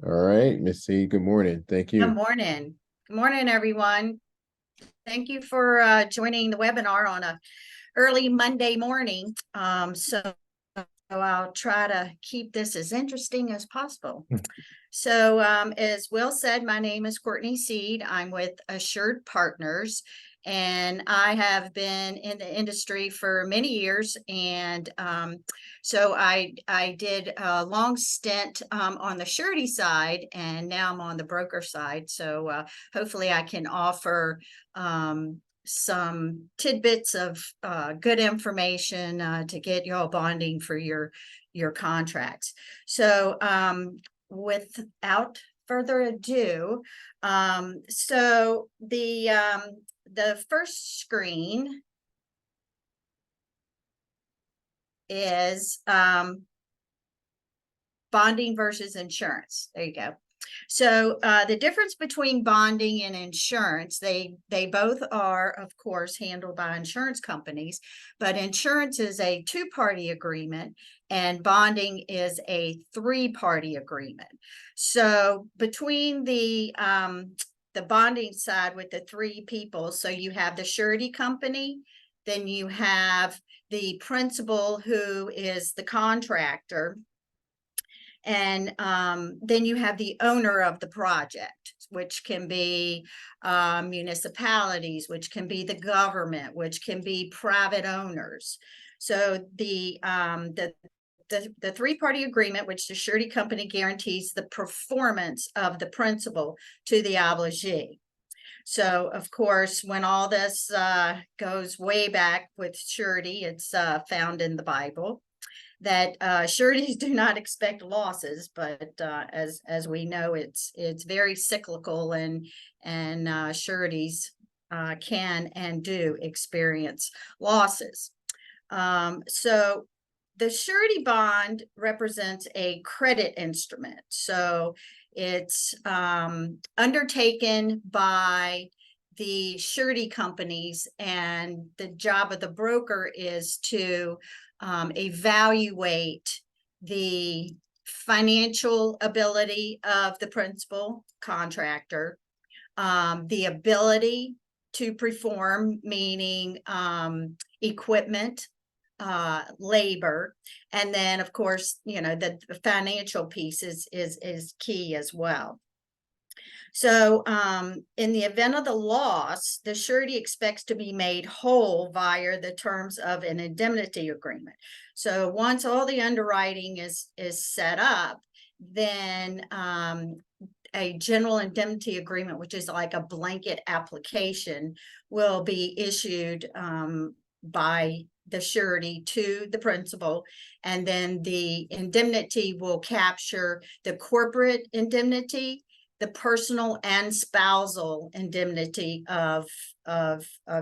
All right, Miss C, good morning. Thank Good you. morning. Good morning, everyone. Thank you for joining the webinar on a early Monday morning. So I'll try to keep this as interesting as possible. So as Will said, my name is Courtney Seed. I'm with Assured Partners, and I have been in the industry for many years. And so I did a long stint on the surety side, and now I'm on the broker side. So hopefully I can offer some tidbits of good information to get y'all bonding for your contracts. So without further ado, so the first screen is bonding versus insurance. There you go. So the difference between bonding and insurance, they both are, of course, handled by insurance companies, but insurance is a two-party agreement and bonding is a three-party agreement. So between the bonding side with the three people, so you have the surety company, then you have the principal who is the contractor, and then you have the owner of the project, which can be municipalities, which can be the government, which can be private owners. So the three-party agreement, which the surety company guarantees the performance of the principal to the obligee. So, of course, when all this goes way back with surety, it's found in the Bible that sureties do not expect losses, but as we know, it's very cyclical, and sureties can and do experience losses. So the surety bond represents a credit instrument. So it's undertaken by the surety companies, and the job of the broker is to evaluate the financial ability of the principal contractor, the ability to perform, meaning equipment, labor, and then of course, the financial piece is key as well. So in the event of the loss, the surety expects to be made whole via the terms of an indemnity agreement. So once all the underwriting is set up, then a general indemnity agreement, which is like a blanket application, will be issued by the surety to the principal, and then the indemnity will capture the corporate indemnity, the personal and spousal indemnity of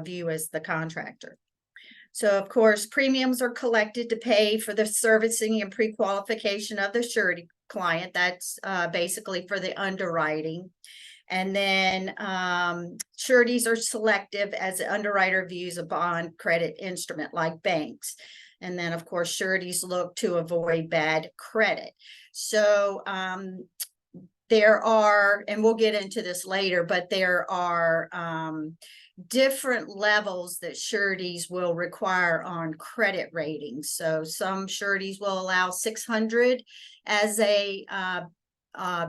you as the contractor. So, of course, premiums are collected to pay for the servicing and pre-qualification of the surety client. That's basically for the underwriting. And then sureties are selective as the underwriter views a bond credit instrument like banks. And then, of course, sureties look to avoid bad credit. So there are, and we'll get into this later, but there are different levels that sureties will require on credit ratings. So some sureties will allow 600 as a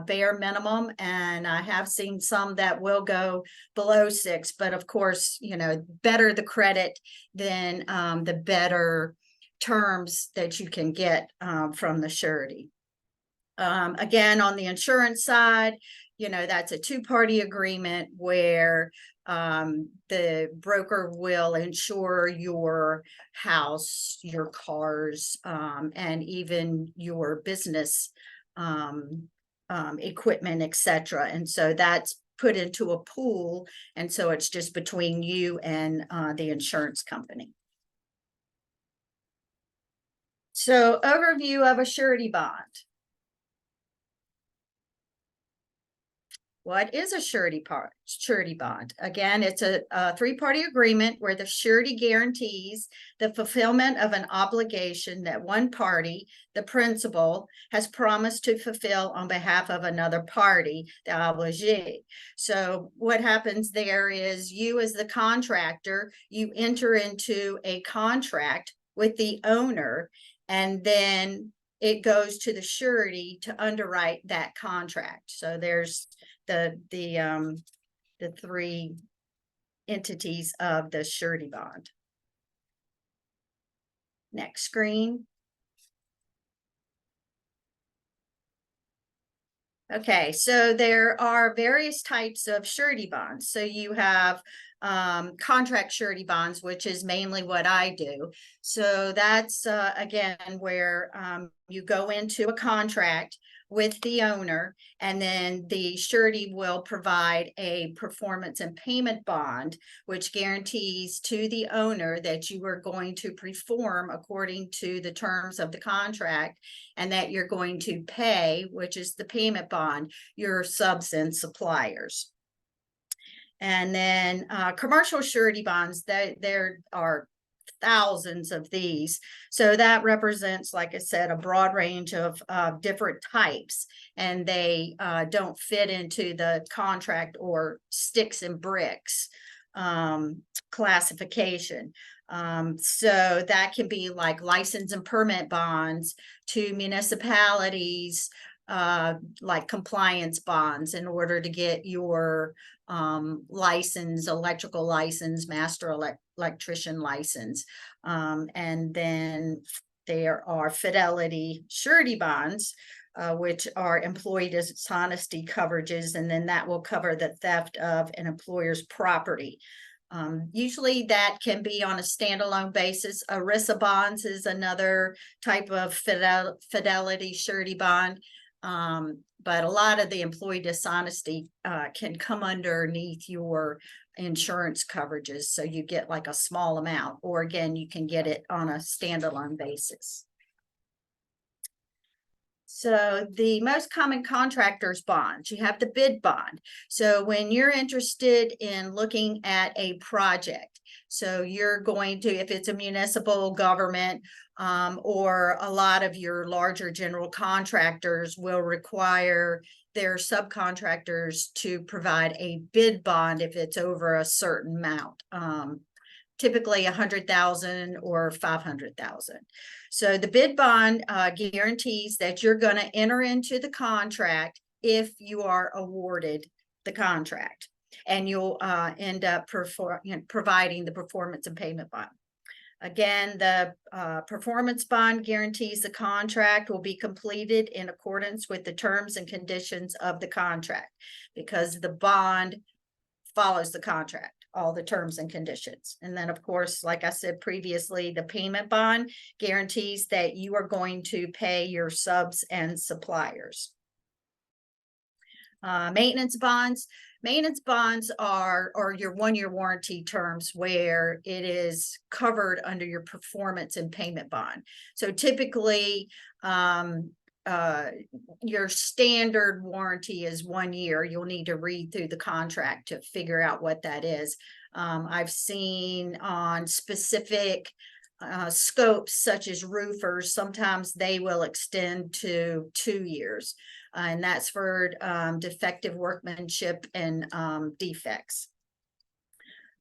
bare minimum, and I have seen some that will go below 6. But of course, better the credit, then the better terms that you can get from the surety. Again, on the insurance side, that's a two-party agreement where the broker will insure your house, your cars, and even your business equipment, etc. And so that's put into a pool, and so it's just between you and the insurance company. So, overview of a surety bond. What is a surety bond? Again, it's a three-party agreement where the surety guarantees the fulfillment of an obligation that one party, the principal, has promised to fulfill on behalf of another party, the obligee. So what happens there is you, as the contractor, you enter into a contract with the owner, and then it goes to the surety to underwrite that contract. So there's the three entities of the surety bond. Next screen. Okay, so there are various types of surety bonds. So you have contract surety bonds, which is mainly what I do. So that's again where you go into a contract with the owner, and then the surety will provide a performance and payment bond, which guarantees to the owner that you are going to perform according to the terms of the contract, and that you're going to pay, which is the payment bond, your subs and suppliers. And then commercial surety bonds, there are thousands of these. So that represents, like I said, a broad range of different types, and they don't fit into the contract or sticks and bricks classification. So that can be like license and permit bonds to municipalities, like compliance bonds in order to get your license, electrical license, master electrician license. And then there are fidelity surety bonds, which are employee dishonesty coverages, and then that will cover the theft of an employer's property. Usually that can be on a standalone basis. ERISA bonds is another type of fidelity surety bond. But a lot of the employee dishonesty can come underneath your insurance coverages. So you get like a small amount, or again, you can get it on a standalone basis. So the most common contractors bonds, you have the bid bond. So when you're interested in looking at a project, so you're going to, if it's a municipal government, or a lot of your larger general contractors will require their subcontractors to provide a bid bond if it's over a certain amount. Typically 100,000 or 500,000. So the bid bond guarantees that you're going to enter into the contract if you are awarded the contract, and you'll end up providing the performance and payment bond. Again, the performance bond guarantees the contract will be completed in accordance with the terms and conditions of the contract, because the bond follows the contract, all the terms and conditions. And then, of course, like I said previously, the payment bond guarantees that you are going to pay your subs and suppliers. Maintenance bonds. Maintenance bonds are your one-year warranty terms, where it is covered under your performance and payment bond. So typically, your standard warranty is 1 year. You'll need to read through the contract to figure out what that is. I've seen on specific scopes, such as roofers, sometimes they will extend to 2 years, and that's for defective workmanship and defects.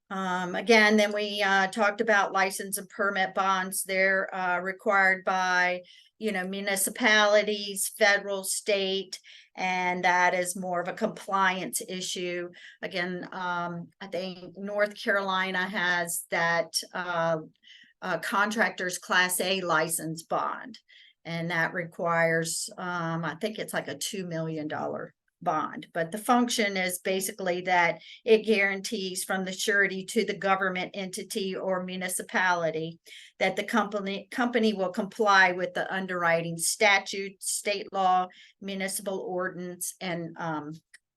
Again, then we talked about license and permit bonds. They're required by, municipalities, federal, state, and that is more of a compliance issue. Again, I think North Carolina has that contractor's Class A license bond, and that requires, I think it's like a $2 million bond. But the function is basically that it guarantees from the surety to the government entity or municipality that the company will comply with the underwriting statute, state law, municipal ordinance, and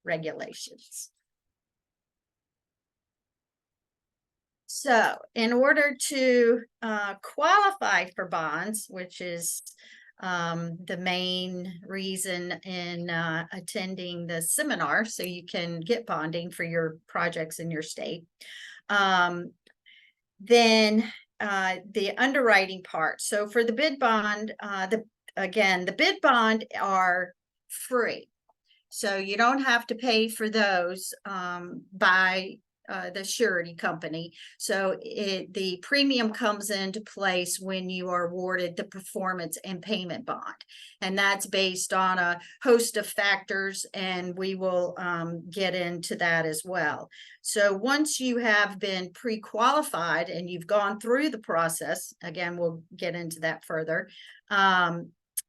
regulations. So in order to qualify for bonds, which is the main reason in attending the seminar, so you can get bonding for your projects in your state. Then the underwriting part. So for the bid bond, the bid bond are free. So you don't have to pay for those by the surety company. So the premium comes into place when you are awarded the performance and payment bond. And that's based on a host of factors, and we will get into that as well. So once you have been pre-qualified and you've gone through the process, again, we'll get into that further,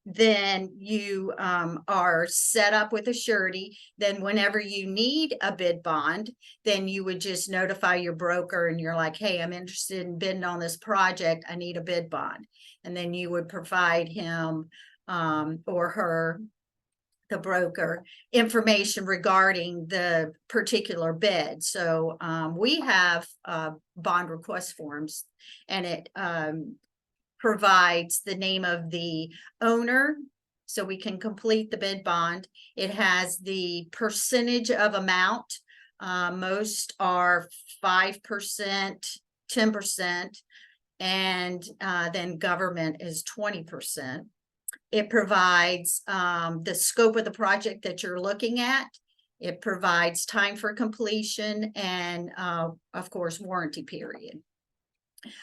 then you are set up with a surety. Then whenever you need a bid bond, then you would just notify your broker and you're like, hey, I'm interested in bidding on this project. I need a bid bond. And then you would provide him or her, the broker, information regarding the particular bid. So we have bond request forms, and it provides the name of the owner so we can complete the bid bond. It has the percentage of amount. Most are 5%, 10%, and then government is 20%. It provides the scope of the project that you're looking at. It provides time for completion and, of course, warranty period.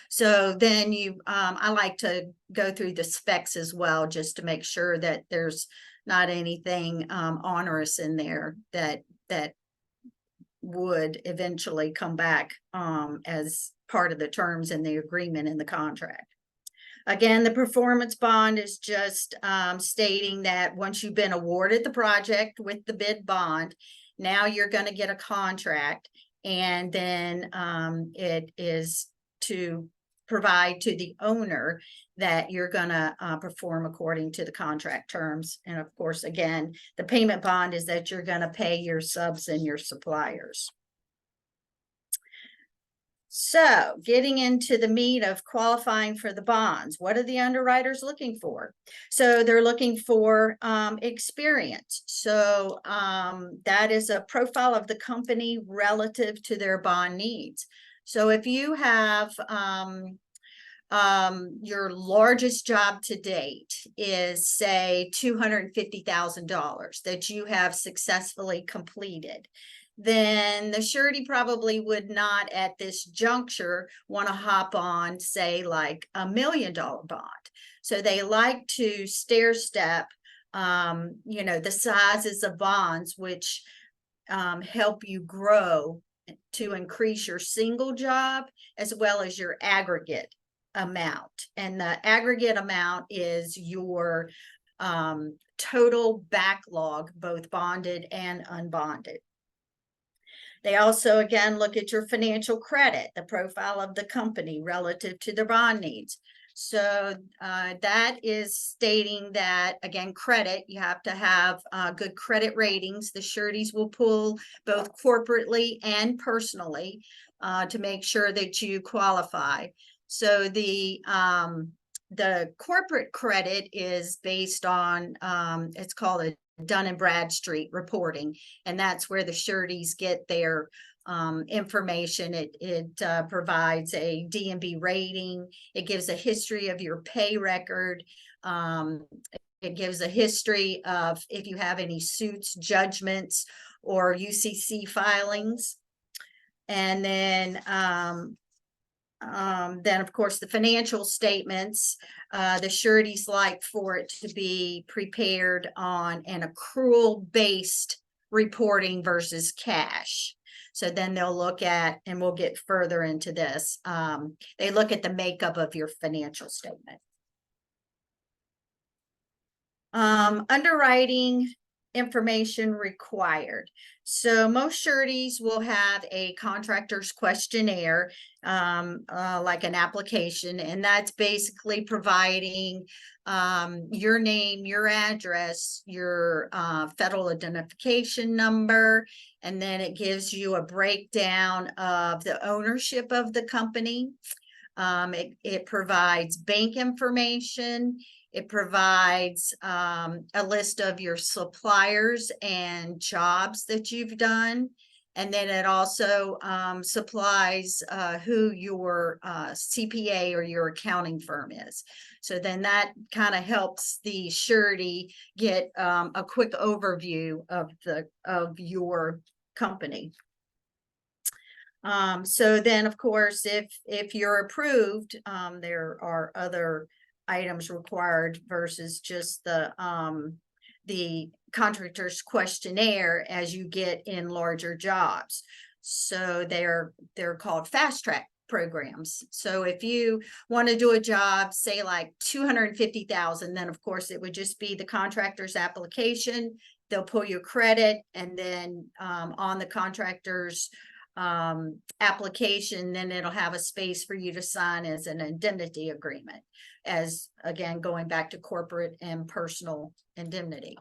So then I like to go through the specs as well, just to make sure that there's not anything onerous in there that would eventually come back as part of the terms in the agreement in the contract. Again, the performance bond is just stating that once you've been awarded the project with the bid bond, now you're going to get a contract, and then it is to provide to the owner that you're going to perform according to the contract terms. And of course, again, the payment bond is that you're going to pay your subs and your suppliers. So getting into the meat of qualifying for the bonds, what are the underwriters looking for? So they're looking for experience. So that is a profile of the company relative to their bond needs. So if you have your largest job to date is, say, $250,000 that you have successfully completed, then the surety probably would not at this juncture want to hop on, say, like $1 million bond. So they like to stair step, the sizes of bonds, which help you grow to increase your single job as well as your aggregate amount. And the aggregate amount is your total backlog, both bonded and unbonded. They also, again, look at your financial credit, the profile of the company relative to their bond needs. So that is stating that, again, credit, you have to have good credit ratings. The sureties will pull both corporately and personally to make sure that you qualify. So the corporate credit is based on, it's called a Dun and Bradstreet reporting, and that's where the sureties get their information. It provides a D&B rating. It gives a history of your pay record. It gives a history of if you have any suits, judgments, or UCC filings. And then of course, the financial statements, the sureties like for it to be prepared on an accrual-based reporting versus cash. So then they'll look at, and we'll get further into this, they look at the makeup of your financial statement. Underwriting information required. So most sureties will have a contractor's questionnaire, like an application, and that's basically providing your name, your address, your federal identification number, and then it gives you a breakdown of the ownership of the company. It provides bank information. It provides a list of your suppliers and jobs that you've done. And then it also supplies who your CPA or your accounting firm is. So then that kind of helps the surety get a quick overview of your company. So then, of course, if you're approved, there are other items required versus just the contractor's questionnaire as you get in larger jobs. So they're called fast track programs. So if you want to do a job, say like 250,000, then of course it would just be the contractor's application. They'll pull your credit, and then on the contractor's application, then it'll have a space for you to sign as an indemnity agreement, as again going back to corporate and personal indemnity.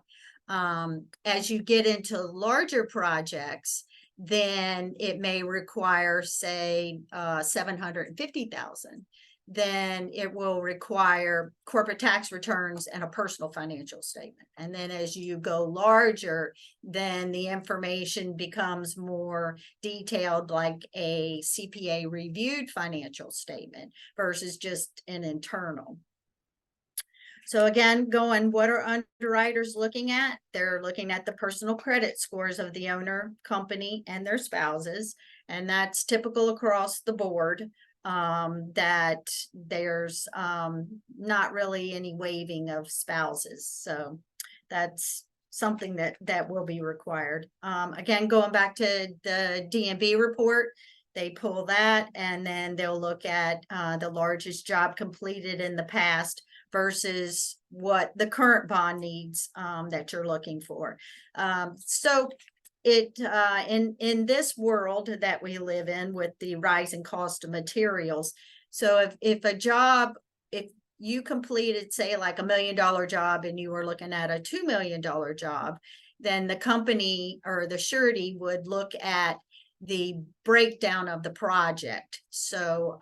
As you get into larger projects, then it may require, say, 750,000. Then it will require corporate tax returns and a personal financial statement. And then as you go larger, then the information becomes more detailed, like a CPA reviewed financial statement versus just an internal. So again, what are underwriters looking at? They're looking at the personal credit scores of the owner, company, and their spouses. And that's typical across the board, that there's not really any waiving of spouses. So that's something that will be required. Again, going back to the DMV report, they pull that, and then they'll look at the largest job completed in the past versus what the current bond needs that you're looking for. So it in this world that we live in with the rising cost of materials, so if you completed, say, like $1 million job and you were looking at a $2 million job, then the company or the surety would look at the breakdown of the project. So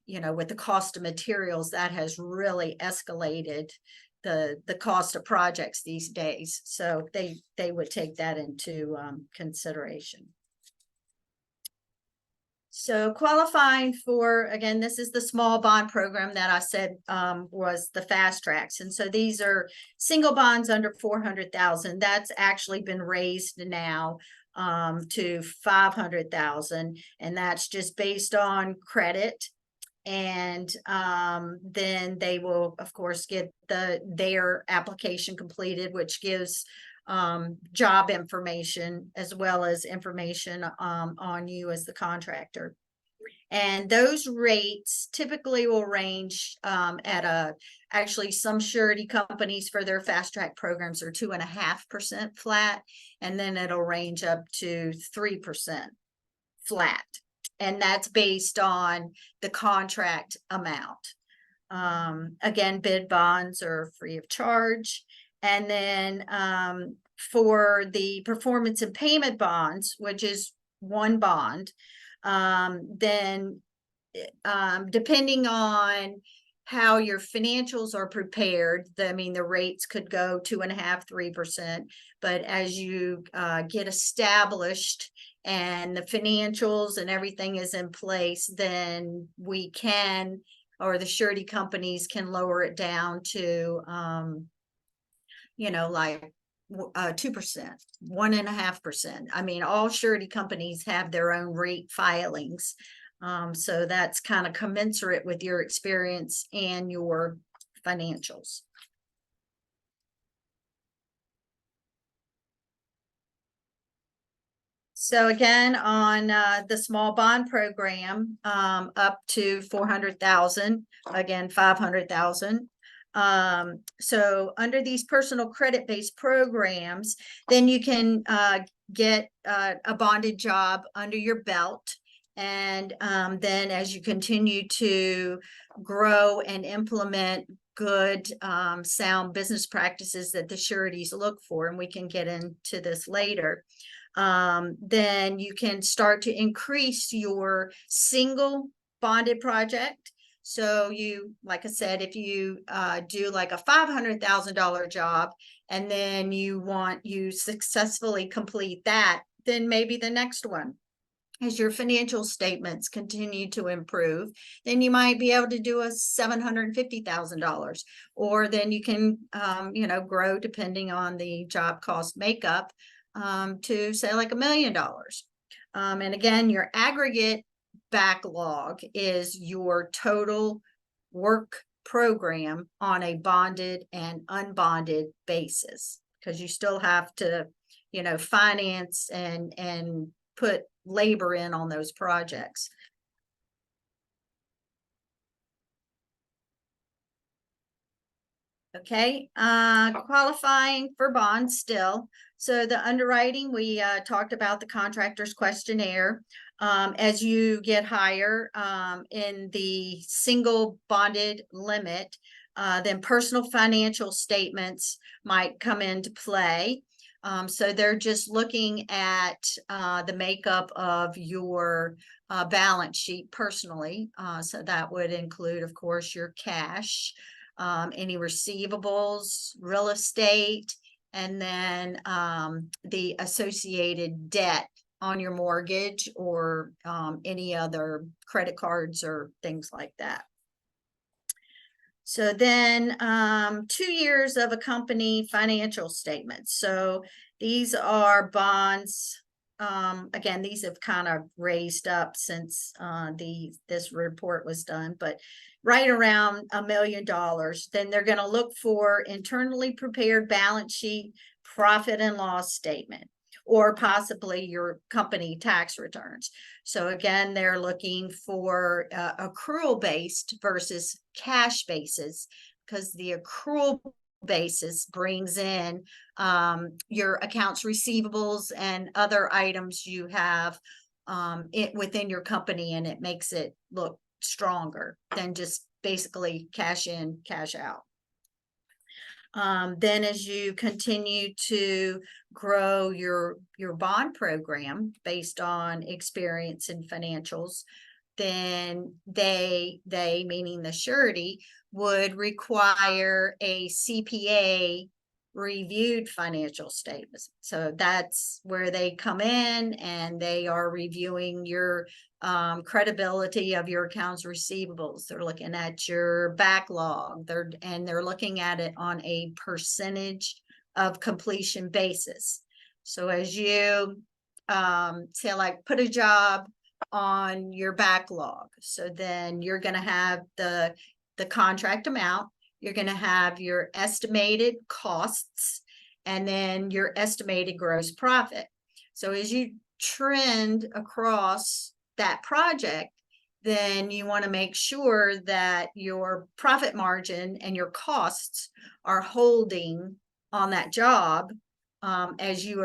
with the cost of materials, that has really escalated the cost of projects these days. So they would take that into consideration. So qualifying for, again, this is the small bond program that I said was the fast tracks. And so these are single bonds under 400,000. That's actually been raised now to 500,000. And that's just based on credit. And then they will, of course, get their application completed, which gives job information as well as information on you as the contractor. And those rates typically will range actually some surety companies for their fast track programs are 2.5% flat, and then it'll range up to 3% flat. And that's based on the contract amount. Again, bid bonds are free of charge. And then for the performance and payment bonds, which is one bond, then depending on how your financials are prepared, the rates could go 2.5%, 3%. But as you get established and the financials and everything is in place, then we can, or the surety companies can lower it down to, like 2%, 1.5%. All surety companies have their own rate filings. So that's kind of commensurate with your experience and your financials. So again, on the small bond program, up to 400,000, again, 500,000. So under these personal credit-based programs, then you can get a bonded job under your belt. And then as you continue to grow and implement good, sound business practices that the sureties look for, and we can get into this later, then you can start to increase your single bonded project. So you, like I said, if you do like a $500,000 job and then you successfully complete that, then maybe the next one, as your financial statements continue to improve, then you might be able to do a $750,000, or then you can, grow depending on the job cost makeup, to say like $1 million. And again, your aggregate backlog is your total work program on a bonded and unbonded basis, because you still have to, finance and put labor in on those projects. Okay, qualifying for bonds still. So the underwriting, we talked about the contractor's questionnaire. As you get higher in the single bonded limit, then personal financial statements might come into play. So they're just looking at the makeup of your balance sheet personally. So that would include, of course, your cash, any receivables, real estate, and then the associated debt on your mortgage, or any other credit cards or things like that. So then 2 years of a company financial statements. So these are bonds. Again, these have kind of raised up since this report was done, but right around $1 million. Then they're going to look for internally prepared balance sheet, profit and loss statement, or possibly your company tax returns. So again, they're looking for accrual based versus cash basis, because the accrual basis brings in your accounts receivables and other items you have within your company, and it makes it look stronger than just basically cash in, cash out. Then as you continue to grow your bond program based on experience and financials, then they meaning the surety, would require a CPA reviewed financial statements. So that's where they come in and they are reviewing your credibility of your accounts receivables. They're looking at your backlog. They're looking at it on a percentage of completion basis. So as you say, like, put a job on your backlog, so then you're going to have the contract amount, you're going to have your estimated costs, and then your estimated gross profit. So as you trend across that project, then you want to make sure that your profit margin and your costs are holding on that job as you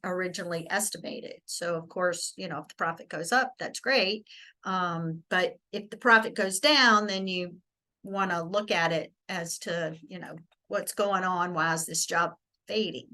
originally estimated. So of course, if the profit goes up, that's great. But if the profit goes down, then you want to look at it as to, what's going on. Why is this job fading?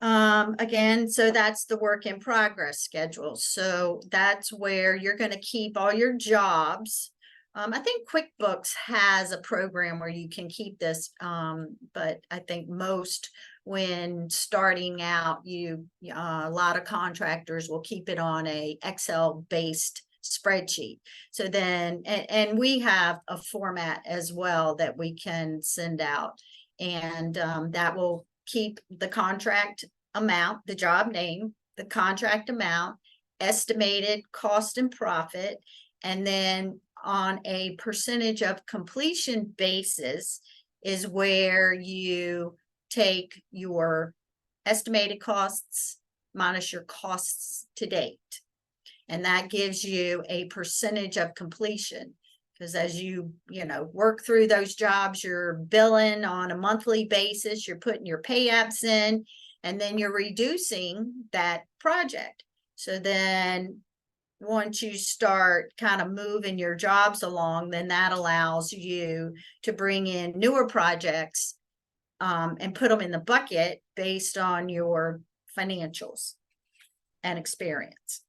Again, so that's the work in progress schedule. So that's where you're going to keep all your jobs. I think QuickBooks has a program where you can keep this, but I think most, when starting out, a lot of contractors will keep it on a Excel based spreadsheet. So then, and we have a format as well that we can send out, and that will keep the contract amount, the job name, the contract amount, estimated cost and profit, and then on a percentage of completion basis is where you take your estimated costs minus your costs to date. And that gives you a percentage of completion, because as you work through those jobs, you're billing on a monthly basis, you're putting your pay apps in, and then you're reducing that project. So then once you start kind of moving your jobs along, then that allows you to bring in newer projects and put them in the bucket based on your financials and experience.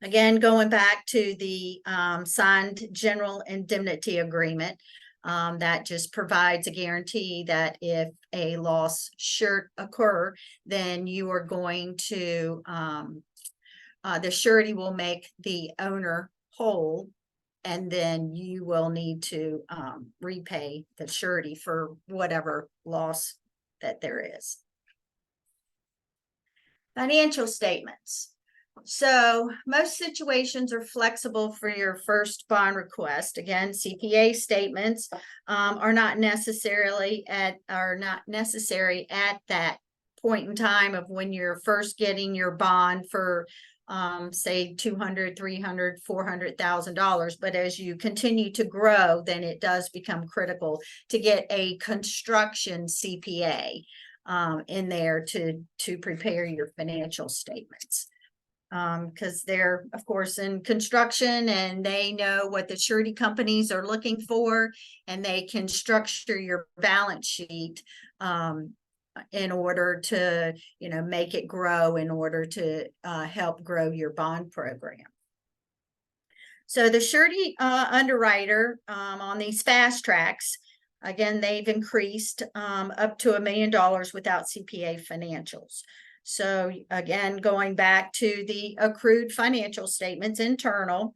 Again, going back to the signed general indemnity agreement, that just provides a guarantee that if a loss should occur, then you are going to, the surety will make the owner whole, and then you will need to repay the surety for whatever loss that there is. Financial statements. So most situations are flexible for your first bond request. Again, CPA statements are not necessary at that point in time of when you're first getting your bond for say $200, $300, $400,000. But as you continue to grow, then it does become critical to get a construction CPA in there to prepare your financial statements. Because they're, of course, in construction and they know what the surety companies are looking for, and they can structure your balance sheet in order to, make it grow, in order to help grow your bond program. So the surety underwriter on these fast tracks, again, they've increased up to $1 million without CPA financials. So again, going back to the accrued financial statements internal,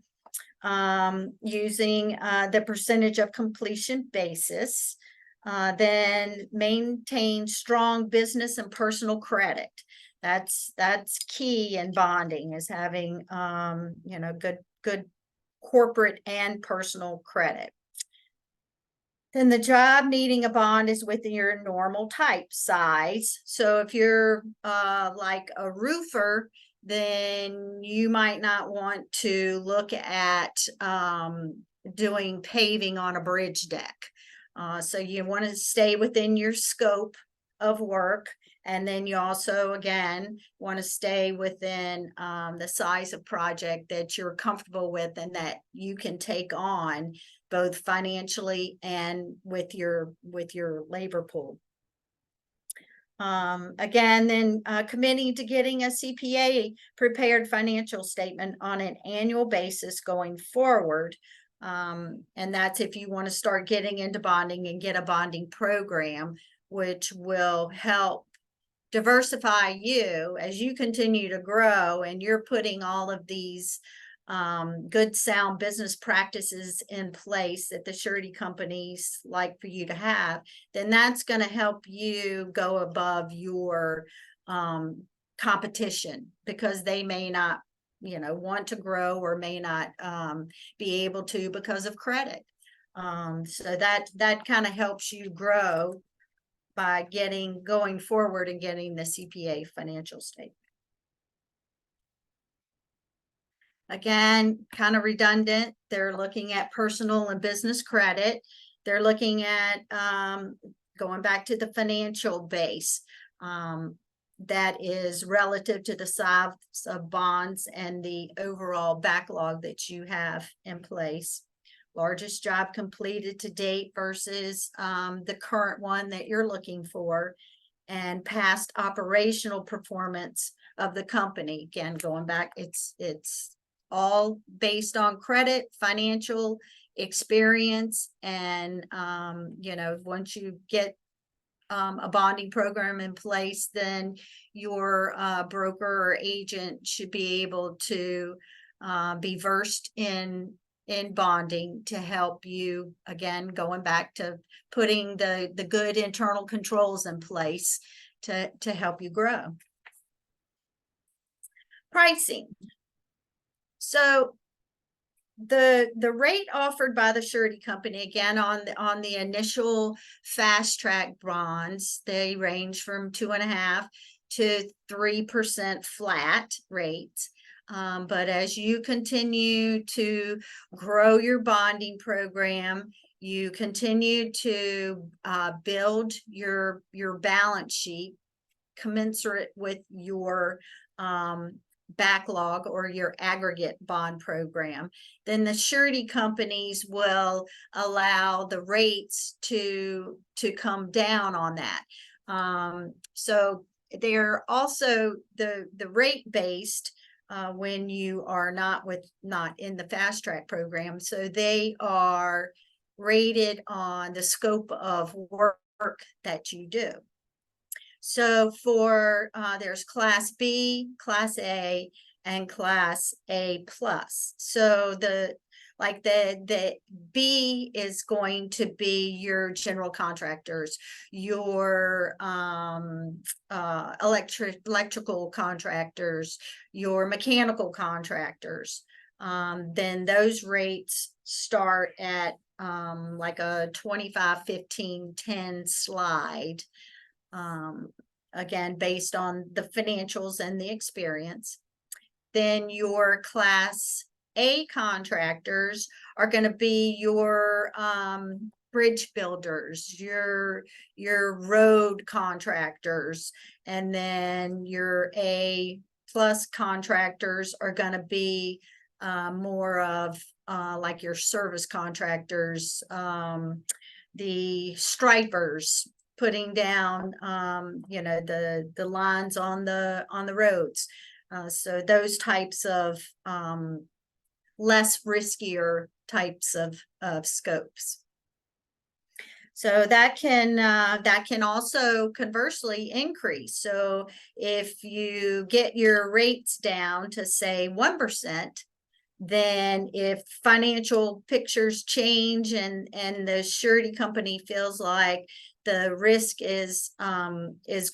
using the percentage of completion basis, then maintain strong business and personal credit. That's key in bonding, is having good corporate and personal credit. Then the job needing a bond is within your normal type size. So if you're like a roofer, then you might not want to look at doing paving on a bridge deck. So you want to stay within your scope of work. And then you also, again, want to stay within the size of project that you're comfortable with and that you can take on, both financially and with your labor pool. Again, then committing to getting a CPA prepared financial statement on an annual basis going forward. And that's if you want to start getting into bonding and get a bonding program, which will help diversify you as you continue to grow, and you're putting all of these good sound business practices in place that the surety companies like for you to have. Then that's going to help you go above your competition, because they may not want to grow, or may not be able to because of credit. So that kind of helps you grow by going forward and getting the CPA financial statement. Again, kind of redundant. They're looking at personal and business credit. They're looking at going back to the financial base that is relative to the size of bonds and the overall backlog that you have in place. Largest job completed to date versus the current one that you're looking for, and past operational performance of the company. Again, going back, it's all based on credit, financial experience, and once you get a bonding program in place, then your broker or agent should be able to be versed in bonding to help you, again, going back to putting the good internal controls in place to help you grow. Pricing. So the rate offered by the surety company, again, on the initial fast track bonds, they range from 2.5% to 3% flat rates. But as you continue to grow your bonding program, you continue to build your balance sheet commensurate with your backlog or your aggregate bond program, then the surety companies will allow the rates to come down on that. So they're also the rate based when you are not in the fast track program. So they are rated on the scope of work that you do. So for there's class B, class A, and class A plus. So the B is going to be your general contractors, your electrical contractors, your mechanical contractors. Then those rates start at like a 25, 15, 10 slide. Again, based on the financials and the experience. Then your class A contractors are going to be your bridge builders, your road contractors, and then your A plus contractors are going to be more of like your service contractors, the stripers, putting down the lines on the roads. So those types of less riskier types of scopes. So that can also conversely increase. So if you get your rates down to say 1%, then if financial pictures change and the surety company feels like the risk is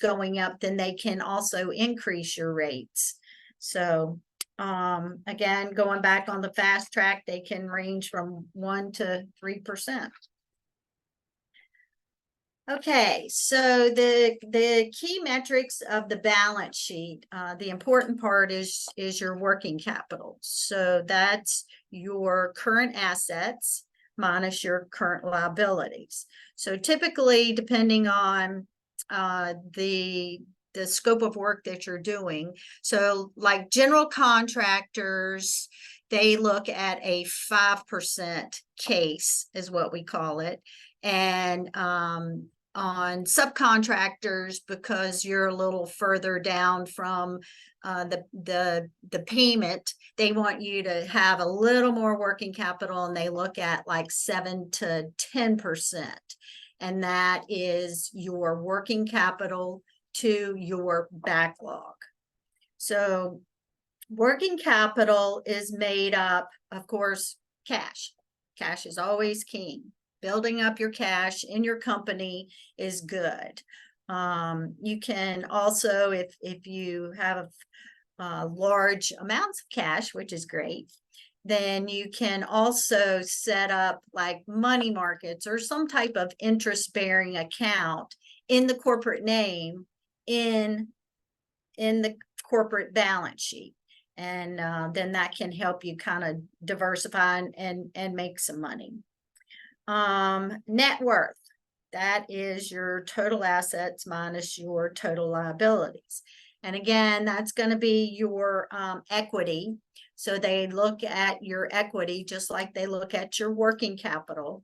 going up, then they can also increase your rates. So again, going back on the fast track, they can range from 1 to 3%. Okay, so the key metrics of the balance sheet, the important part is your working capital. So that's your current assets minus your current liabilities. So typically, depending on the scope of work that you're doing, so like general contractors, they look at a 5% case is what we call it. And on subcontractors, because you're a little further down from the payment, they want you to have a little more working capital, and they look at like 7 to 10%. And that is your working capital to your backlog. So working capital is made up, of course, cash. Cash is always king. Building up your cash in your company is good. You can also, if you have large amounts of cash, which is great, then you can also set up like money markets or some type of interest-bearing account in the corporate name in the corporate balance sheet. And then that can help you kind of diversify and make some money. Net worth, that is your total assets minus your total liabilities. And again, that's going to be your equity. So they look at your equity just like they look at your working capital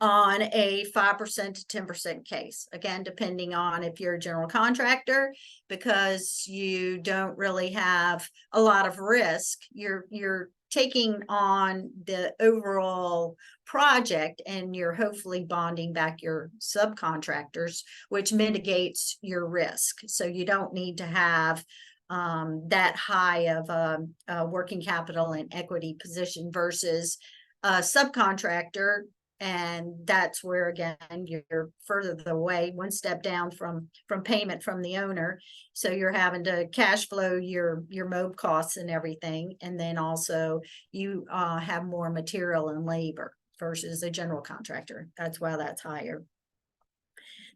on a 5% to 10% case. Again, depending on if you're a general contractor, because you don't really have a lot of risk, you're taking on the overall project, and you're hopefully bonding back your subcontractors, which mitigates your risk. So you don't need to have that high of a working capital and equity position versus a subcontractor. And that's where, again, you're further away, one step down from payment from the owner. So you're having to cash flow your mob costs and everything. And then also you have more material and labor versus a general contractor. That's why that's higher.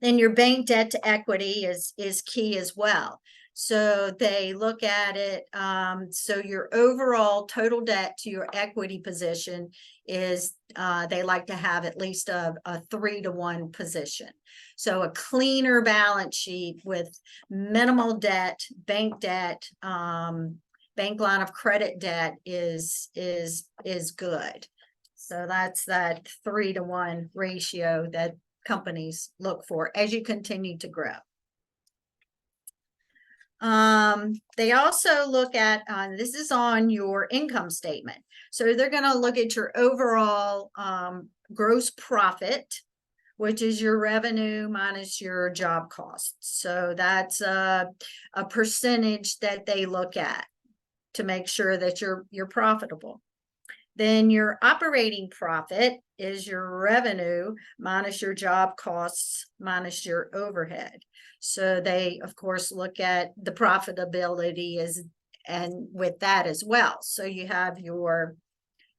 Then your bank debt to equity is key as well. So they look at it. So your overall total debt to your equity position is, they like to have at least a 3-to-1 position. So a cleaner balance sheet with minimal debt, bank line of credit debt is good. So that's that 3-to-1 ratio that companies look for as you continue to grow. They also look at, this is on your income statement. So they're going to look at your overall gross profit, which is your revenue minus your job costs. So that's a percentage that they look at to make sure that you're profitable. Then your operating profit is your revenue minus your job costs minus your overhead. So they, of course, look at the profitability and with that as well. So you have your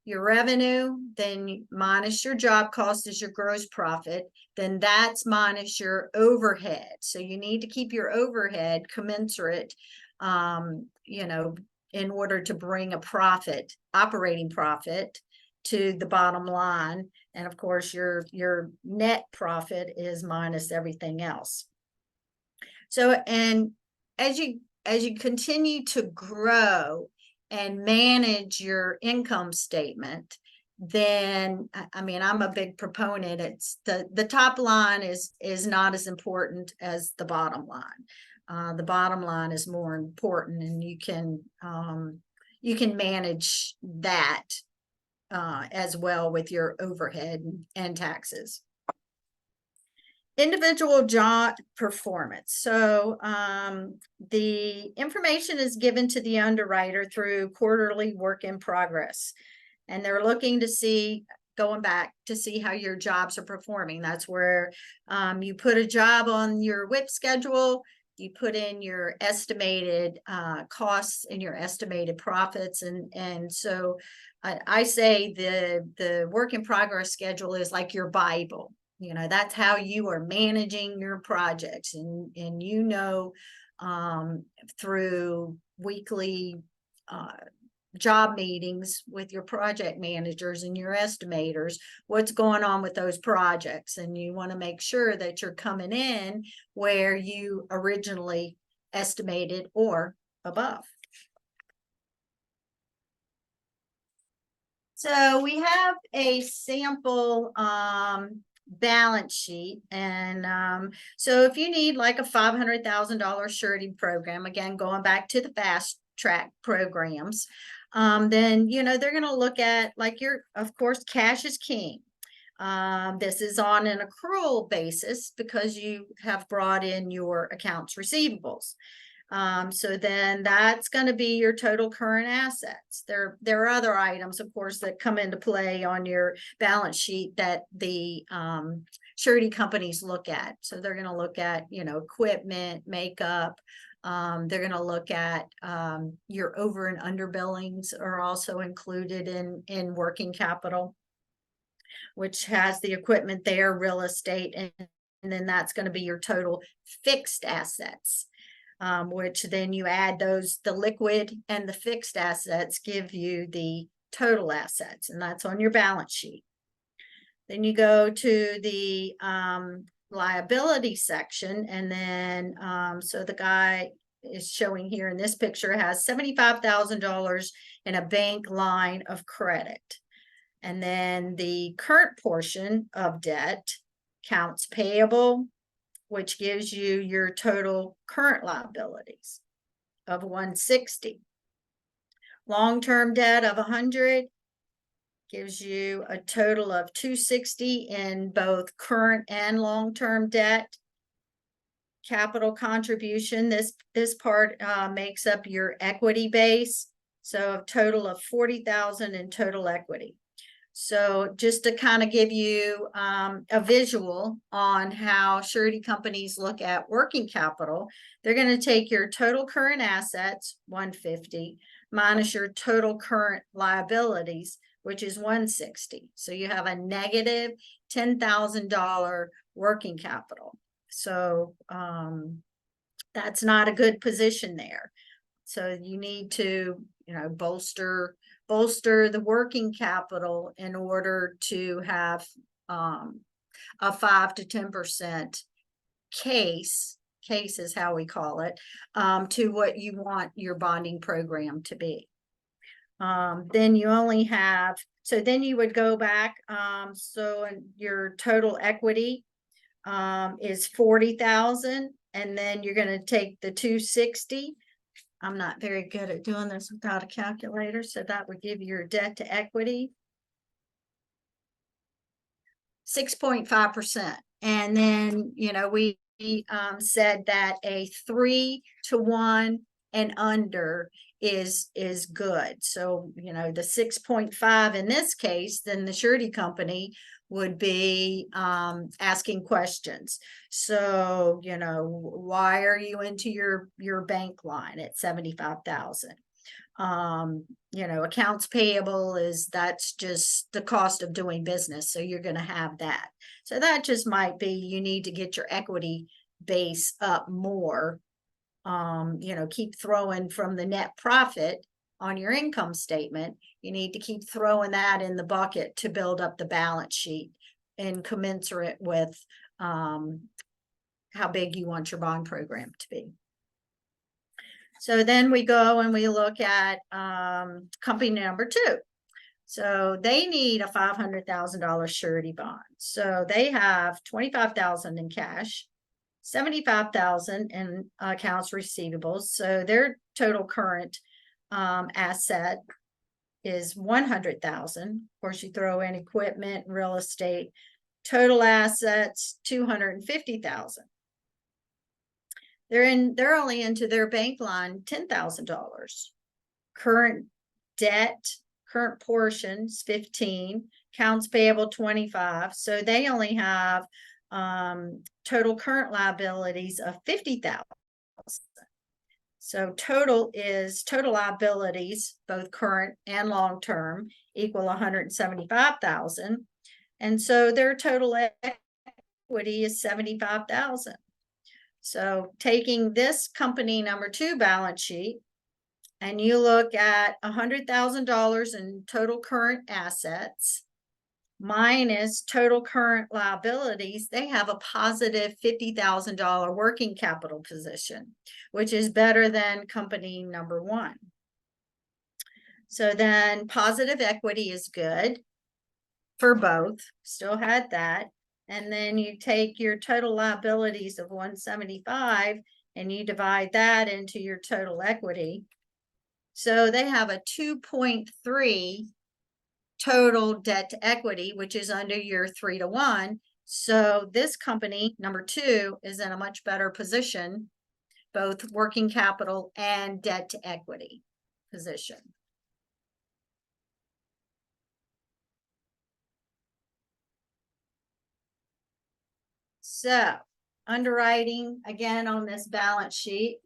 revenue, then minus your job cost is your gross profit, then that's minus your overhead. So you need to keep your overhead commensurate, you know, in order to bring a profit, operating profit, to the bottom line. And of course, your net profit is minus everything else. So, and as you continue to grow and manage your income statement, then I mean, I'm a big proponent. It's the top line is not as important as the bottom line. The bottom line is more important, and you can manage that as well with your overhead and taxes. Individual job performance. So the information is given to the underwriter through quarterly work in progress, and they're looking to see, going back to see how your jobs are performing. That's where you put a job on your WIP schedule, you put in your estimated costs and your estimated profits, and so I say the work in progress schedule is like your Bible. You know, that's how you are managing your projects, and you know, through weekly job meetings with your project managers and your estimators, what's going on with those projects. And you want to make sure that you're coming in where you originally estimated or above. So we have a sample balance sheet, and so if you need like a $500,000 surety program, again going back to the fast track programs, then you know they're going to look at, like, your, of course, cash is king. This is on an accrual basis because you have brought in your accounts receivables. So then that's going to be your total current assets. There are other items, of course, that come into play on your balance sheet that the surety companies look at. So they're going to look at, you know, equipment, makeup. They're going to look at your over and under billings are also included in working capital, which has the equipment there, real estate, and then that's going to be your total fixed assets. Which then you add those, the liquid and the fixed assets give you the total assets, and that's on your balance sheet. Then you go to the liability section, and then so the guy is showing here in this picture has $75,000 in a bank line of credit. And then the current portion of debt, accounts payable, which gives you your total current liabilities of 160. Long-term debt of 100 gives you a total of 260 in both current and long-term debt. Capital contribution, this part makes up your equity base. So a total of 40,000 in total equity. So just to kind of give you a visual on how surety companies look at working capital, they're going to take your total current assets, 150, minus your total current liabilities, which is 160. So you have a negative $10,000 working capital. So that's not a good position there. So you need to, you know, bolster the working capital in order to have a 5 to 10% case is how we call it, to what you want your bonding program to be. Then you only have, so then you would go back, so your total equity is 40,000. and then you're gonna take the 260. I'm not very good at doing this without a calculator, so that would give your debt to equity 6.5%. And then, we said that a 3-to-1 and under is good. So, the 6.5 in this case, then the surety company would be asking questions. So, why are you into your bank line at 75,000? Accounts payable that's just the cost of doing business. So you're going to have that. So that just might be, you need to get your equity base up more. Keep throwing from the net profit on your income statement. You need to keep throwing that in the bucket to build up the balance sheet and commensurate with how big you want your bond program to be. So then we go and we look at company number 2. So they need a $500,000 surety bond. So they have $25,000 in cash, $75,000 in accounts receivables. So their total current asset is $100,000. Of course, you throw in equipment, real estate. Total assets $250,000. They're only into their bank line $10,000. Current debt, current portions 15, accounts payable 25. So they only have total current liabilities of 50,000. So total liabilities, both current and long term, equal 175,000. And so their total equity is 75,000. So taking this company number 2 balance sheet, and you look at $100,000 in total current assets minus total current liabilities, they have a positive $50,000 working capital position, which is better than company number 1. So then positive equity is good for both, still had that. And then you take your total liabilities of 175 and you divide that into your total equity. So they have a 2.3 total debt to equity, which is under your 3-to-1. So this company, number 2, is in a much better position, both working capital and debt to equity position. So underwriting, again, on this balance sheet,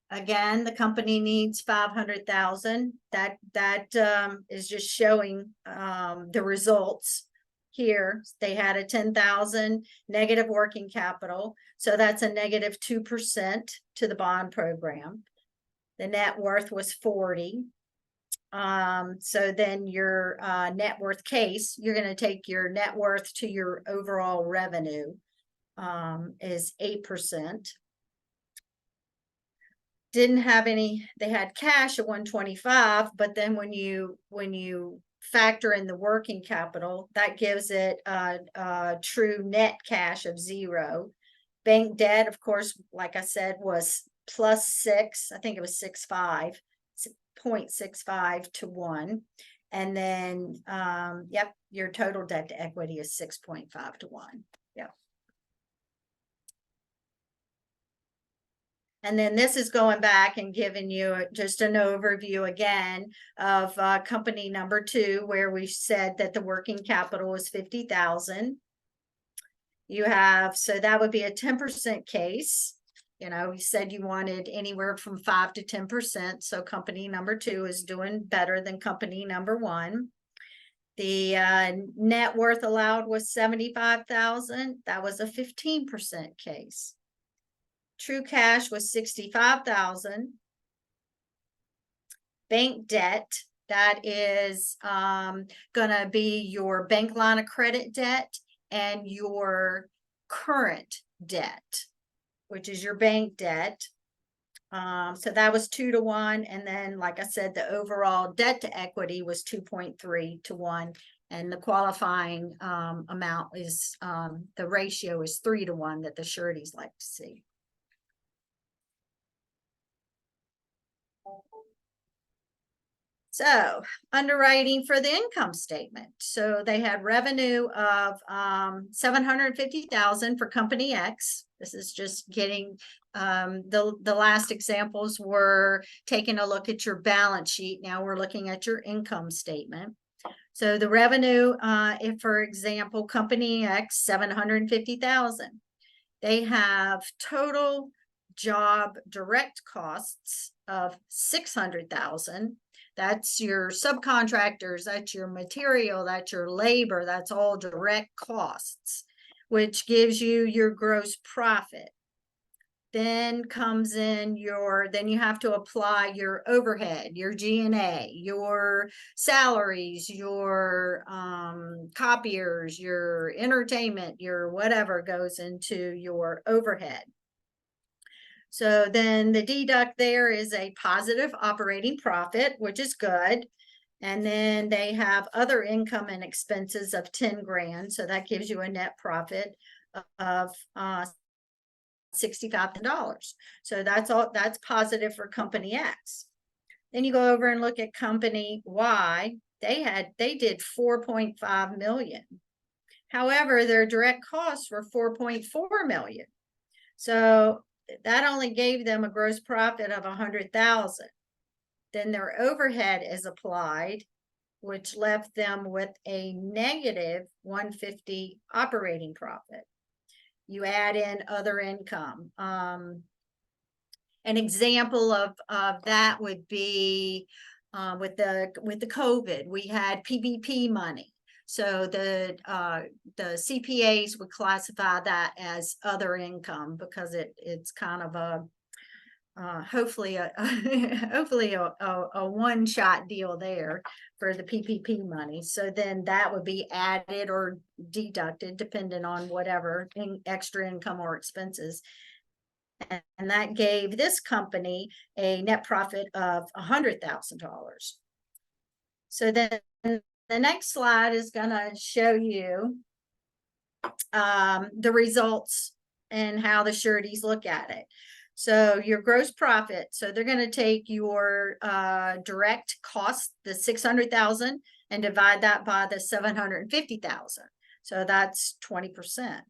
again, the company needs 500,000. That is just showing the results here. They had a 10,000 negative working capital. So that's a negative 2% to the bond program. The net worth was 40. So then your net worth case, you're going to take your net worth to your overall revenue is 8%. Didn't have any, they had cash at 125, but then when you factor in the working capital, that gives it a true net cash of 0. Bank debt, of course, like I said, was +6. I think it was 0.65 to 1. And then yep, your total debt to equity is 6.5 to 1. Yep. And then this is going back and giving you just an overview again of company number 2, where we said that the working capital was 50,000. You have, so that would be a 10% case. You said you wanted anywhere from 5 to 10%. So company number 2 is doing better than company number 1. The net worth allowed was 75,000. That was a 15% case. True cash was 65,000. Bank debt, that is gonna be your bank line of credit debt and your current debt, which is your bank debt. So that was 2-to-1. And then, like I said, the overall debt to equity was 2.3 to 1. And the qualifying amount is, the ratio is 3-to-1 that the sureties like to see. So underwriting for the income statement. So they had revenue of 750,000 for company X. This is just getting the last examples were taking a look at your balance sheet. Now we're looking at your income statement. So the revenue, if for example, company X, 750,000, they have total job direct costs of 600,000. That's your subcontractors, that's your material, that's your labor, that's all direct costs, which gives you your gross profit. Then comes in then you have to apply your overhead, your G&A, your salaries, your copiers, your entertainment, your whatever goes into your overhead. So then the deduct there is a positive operating profit, which is good. And then they have other income and expenses of 10 grand. So that gives you a net profit of $65,000. So that's positive for company X. Then you go over and look at company Y. They did 4.5 million. However, their direct costs were 4.4 million. So that only gave them a gross profit of 100,000. Then their overhead is applied, which left them with a negative 150 operating profit. You add in other income. An example of that would be with the COVID, we had PPP money. So the CPAs would classify that as other income because it's kind of a hopefully a hopefully a one-shot deal there for the PPP money. So then that would be added or deducted depending on whatever extra income or expenses. And that gave this company a net profit of $100,000. So then the next slide is going to show you the results and how the sureties look at it. So your gross profit, so they're going to take your direct cost, the 600,000, and divide that by the 750,000. So that's 20%.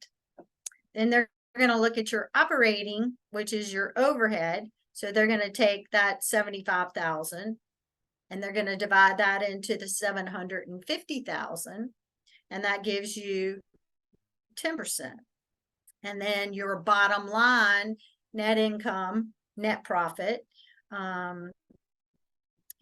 Then they're going to look at your operating, which is your overhead. So they're going to take that 75,000 and they're going to divide that into the 750,000, and that gives you 10%. And then your bottom line net income, net profit,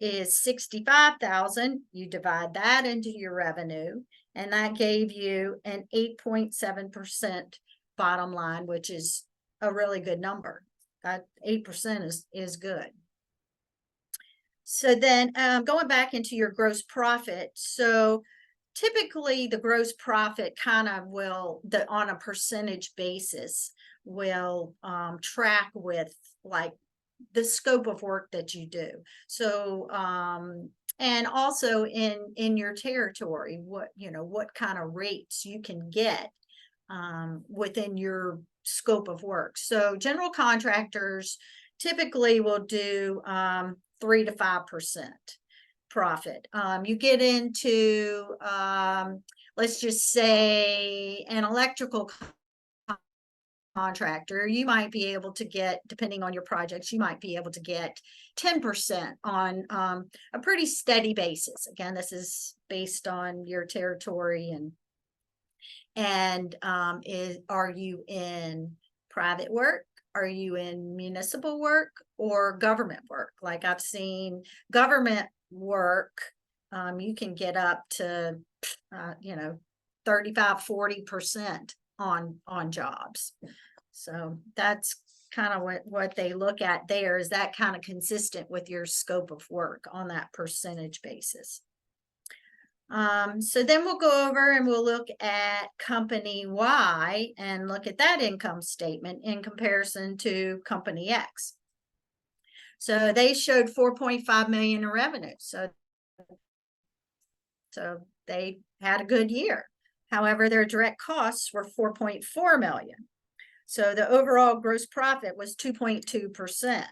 is 65,000. You divide that into your revenue, and that gave you an 8.7% bottom line, which is a really good number. That 8% is good. So then going back into your gross profit. So typically the gross profit kind of will, on a percentage basis, will track with like the scope of work that you do. So and also in your territory, what kind of rates you can get within your scope of work. So general contractors typically will do 3 to 5% profit. You get into let's just say an electrical contractor, you might be able to get, depending on your projects, you might be able to get 10% on a pretty steady basis. Again, this is based on your territory and are you in private work? Are you in municipal work or government work? Like I've seen government work, you can get up to 35–40% on jobs. So that's kind of what they look at there. Is that kind of consistent with your scope of work on that percentage basis? So then we'll go over and we'll look at company Y and look at that income statement in comparison to company X. So they showed 4.5 million in revenue. So they had a good year. However, their direct costs were 4.4 million. So the overall gross profit was 2.2%.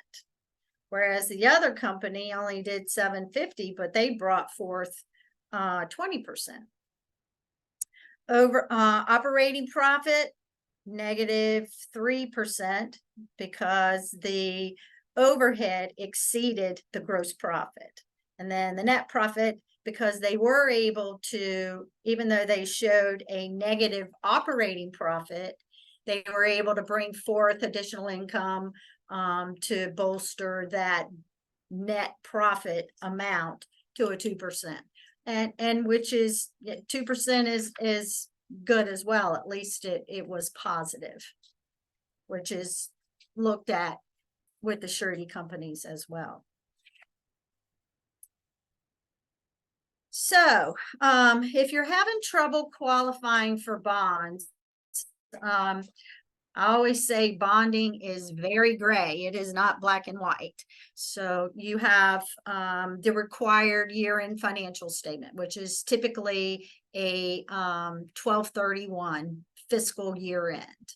whereas the other company only did 750, but they brought forth 20%. Over operating profit, -3%, because the overhead exceeded the gross profit. And then the net profit, because they were able to, even though they showed a negative operating profit, they were able to bring forth additional income to bolster that net profit amount to a 2%. And which is 2% is good as well. At least it was positive, which is looked at with the surety companies as well. So if you're having trouble qualifying for bonds, I always say bonding is very gray. It is not black and white. So you have the required year-end financial statement, which is typically a 12/31 fiscal year end.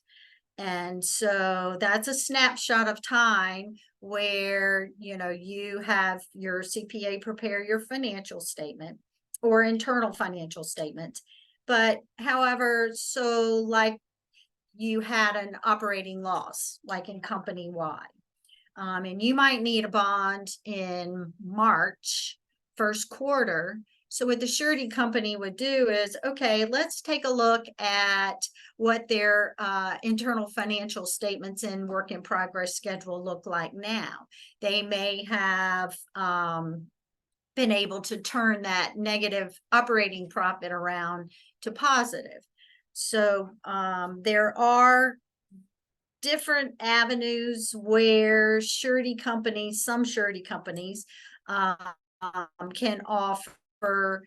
And so that's a snapshot of time where, you know, you have your CPA prepare your financial statement or internal financial statement. But however, so like you had an operating loss, like in company wide. And you might need a bond in March, first quarter. So what the surety company would do is, okay, let's take a look at what their internal financial statements and work in progress schedule look like now. They may have been able to turn that negative operating profit around to positive. So there are different avenues where surety companies, some surety companies can offer,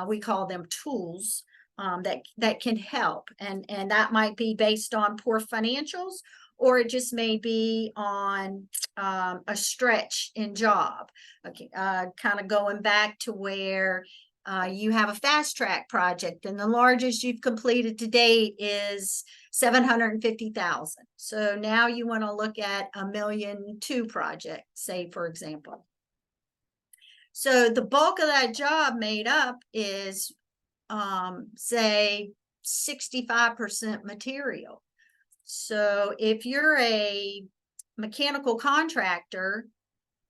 we call them tools that can help. And that might be based on poor financials, or it just may be on a stretch in job. Okay, kind of going back to where you have a fast track project and the largest you've completed to date is 750,000. So now you want to look at $1.2 million project, say, for example. So the bulk of that job made up is, say, 65% material. So if you're a mechanical contractor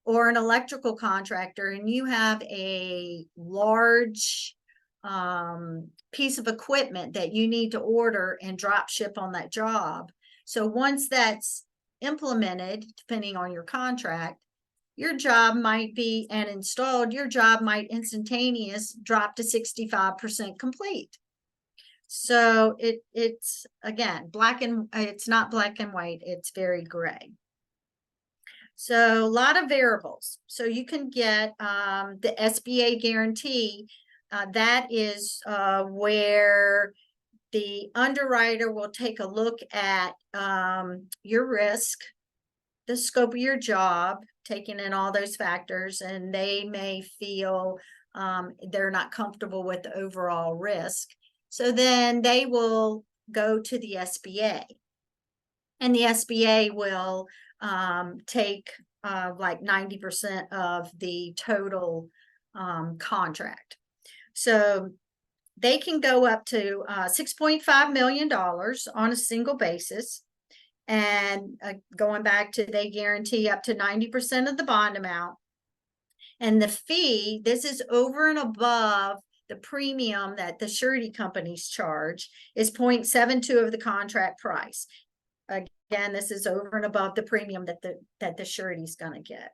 or an electrical contractor and you have a large piece of equipment that you need to order and drop ship on that job. So once that's implemented, depending on your contract, your job might be, and installed, your job might instantaneous drop to 65% complete. So it's again, it's not black and white, it's very gray. So a lot of variables. So you can get the SBA guarantee. That is where the underwriter will take a look at your risk, the scope of your job, taking in all those factors, and they may feel they're not comfortable with the overall risk. So then they will go to the SBA, and the SBA will take like 90% of the total contract. So they can go up to $6.5 million on a single basis. And going back to, they guarantee up to 90% of the bond amount. And the fee, this is over and above the premium that the surety companies charge, is 0.72 of the contract price. Again, this is over and above the premium that the surety is going to get.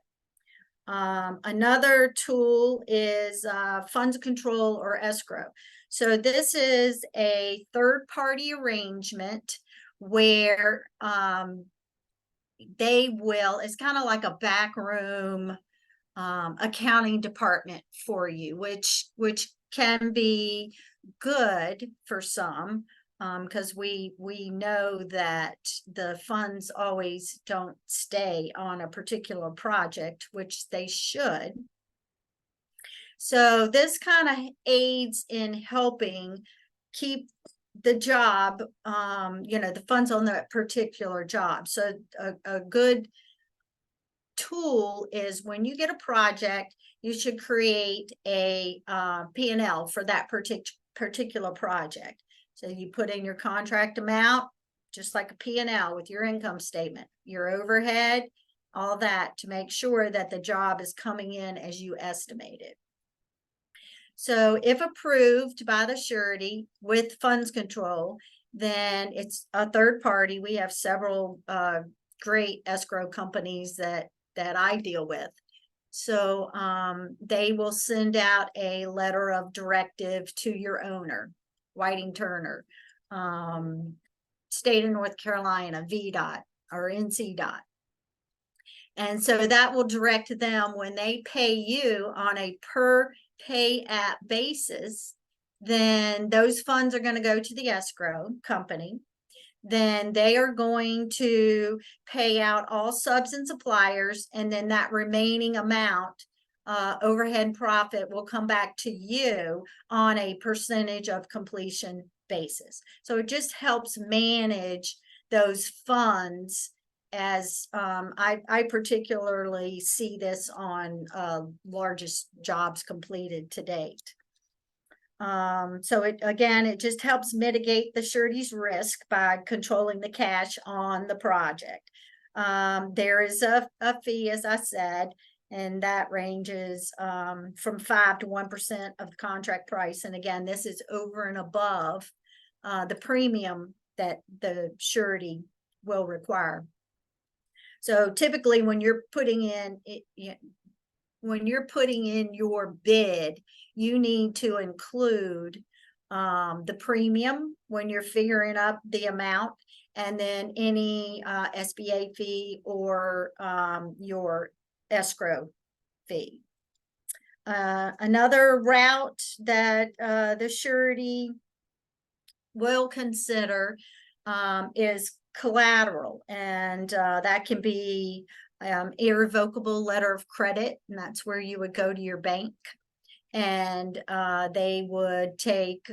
Another tool is funds control or escrow. So this is a third-party arrangement where they will, it's kind of like a back room accounting department for you, which can be good for some, because we know that the funds always don't stay on a particular project, which they should. So this kind of aids in helping keep the job, the funds on that particular job. So a good tool is when you get a project, you should create a P&L for that particular project. So you put in your contract amount, just like a P&L with your income statement, your overhead, all that, to make sure that the job is coming in as you estimated. So if approved by the surety with funds control, then it's a third party. We have several great escrow companies that I deal with. So they will send out a letter of directive to your owner, Whiting Turner, state of North Carolina, VDOT or NCDOT. And so that will direct them when they pay you on a per pay app basis, then those funds are going to go to the escrow company. Then they are going to pay out all subs and suppliers, and then that remaining amount, overhead profit, will come back to you on a percentage of completion basis. So it just helps manage those funds, as I particularly see this on largest jobs completed to date. So it just helps mitigate the surety's risk by controlling the cash on the project. There is a fee, as I said, and that ranges from 5 to 1% of the contract price. And again, this is over and above the premium that the surety will require. So typically when you're putting in your bid, you need to include the premium when you're figuring up the amount, and then any SBA fee or your escrow fee. Another route that the surety will consider is collateral, and that can be irrevocable letter of credit, and that's where you would go to your bank and they would take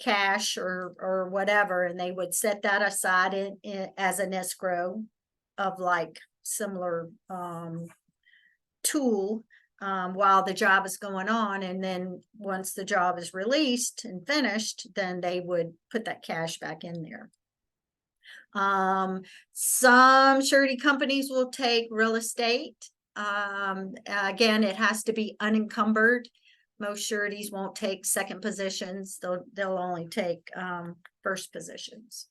cash or whatever, and they would set that aside as an escrow of like similar tool while the job is going on. And then once the job is released and finished, then they would put that cash back in there. Some surety companies will take real estate. Again, it has to be unencumbered. Most sureties won't take second positions. They'll only take first positions.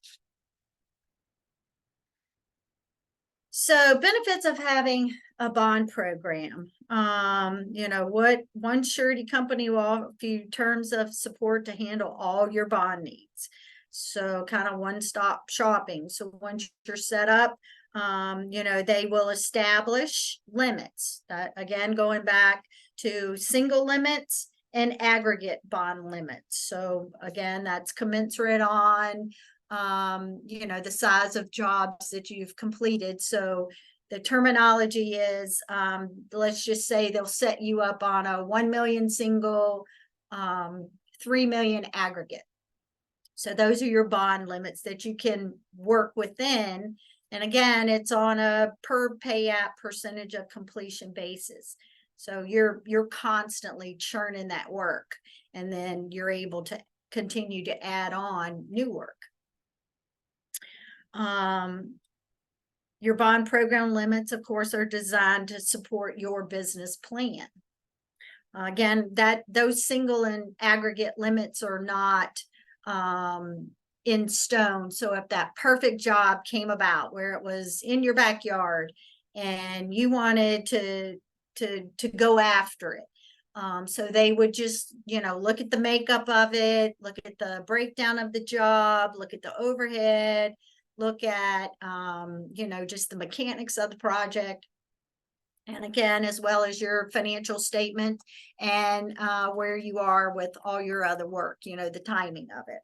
So benefits of having a bond program. What one surety company will offer you terms of support to handle all your bond needs. So kind of one-stop shopping. So once you're set up, they will establish limits. Again, going back to single limits and aggregate bond limits. So again, that's commensurate on the size of jobs that you've completed. So the terminology is, let's just say they'll set you up on a 1 million single, 3 million aggregate. So those are your bond limits that you can work within. And again, it's on a per pay app percentage of completion basis. So you're constantly churning that work, and then you're able to continue to add on new work. Your bond program limits, of course, are designed to support your business plan. Again, those single and aggregate limits are not in stone. So if that perfect job came about where it was in your backyard and you wanted to go after it, so they would just look at the makeup of it, look at the breakdown of the job, look at the overhead, look at just the mechanics of the project, and again, as well as your financial statement and where you are with all your other work, the timing of it.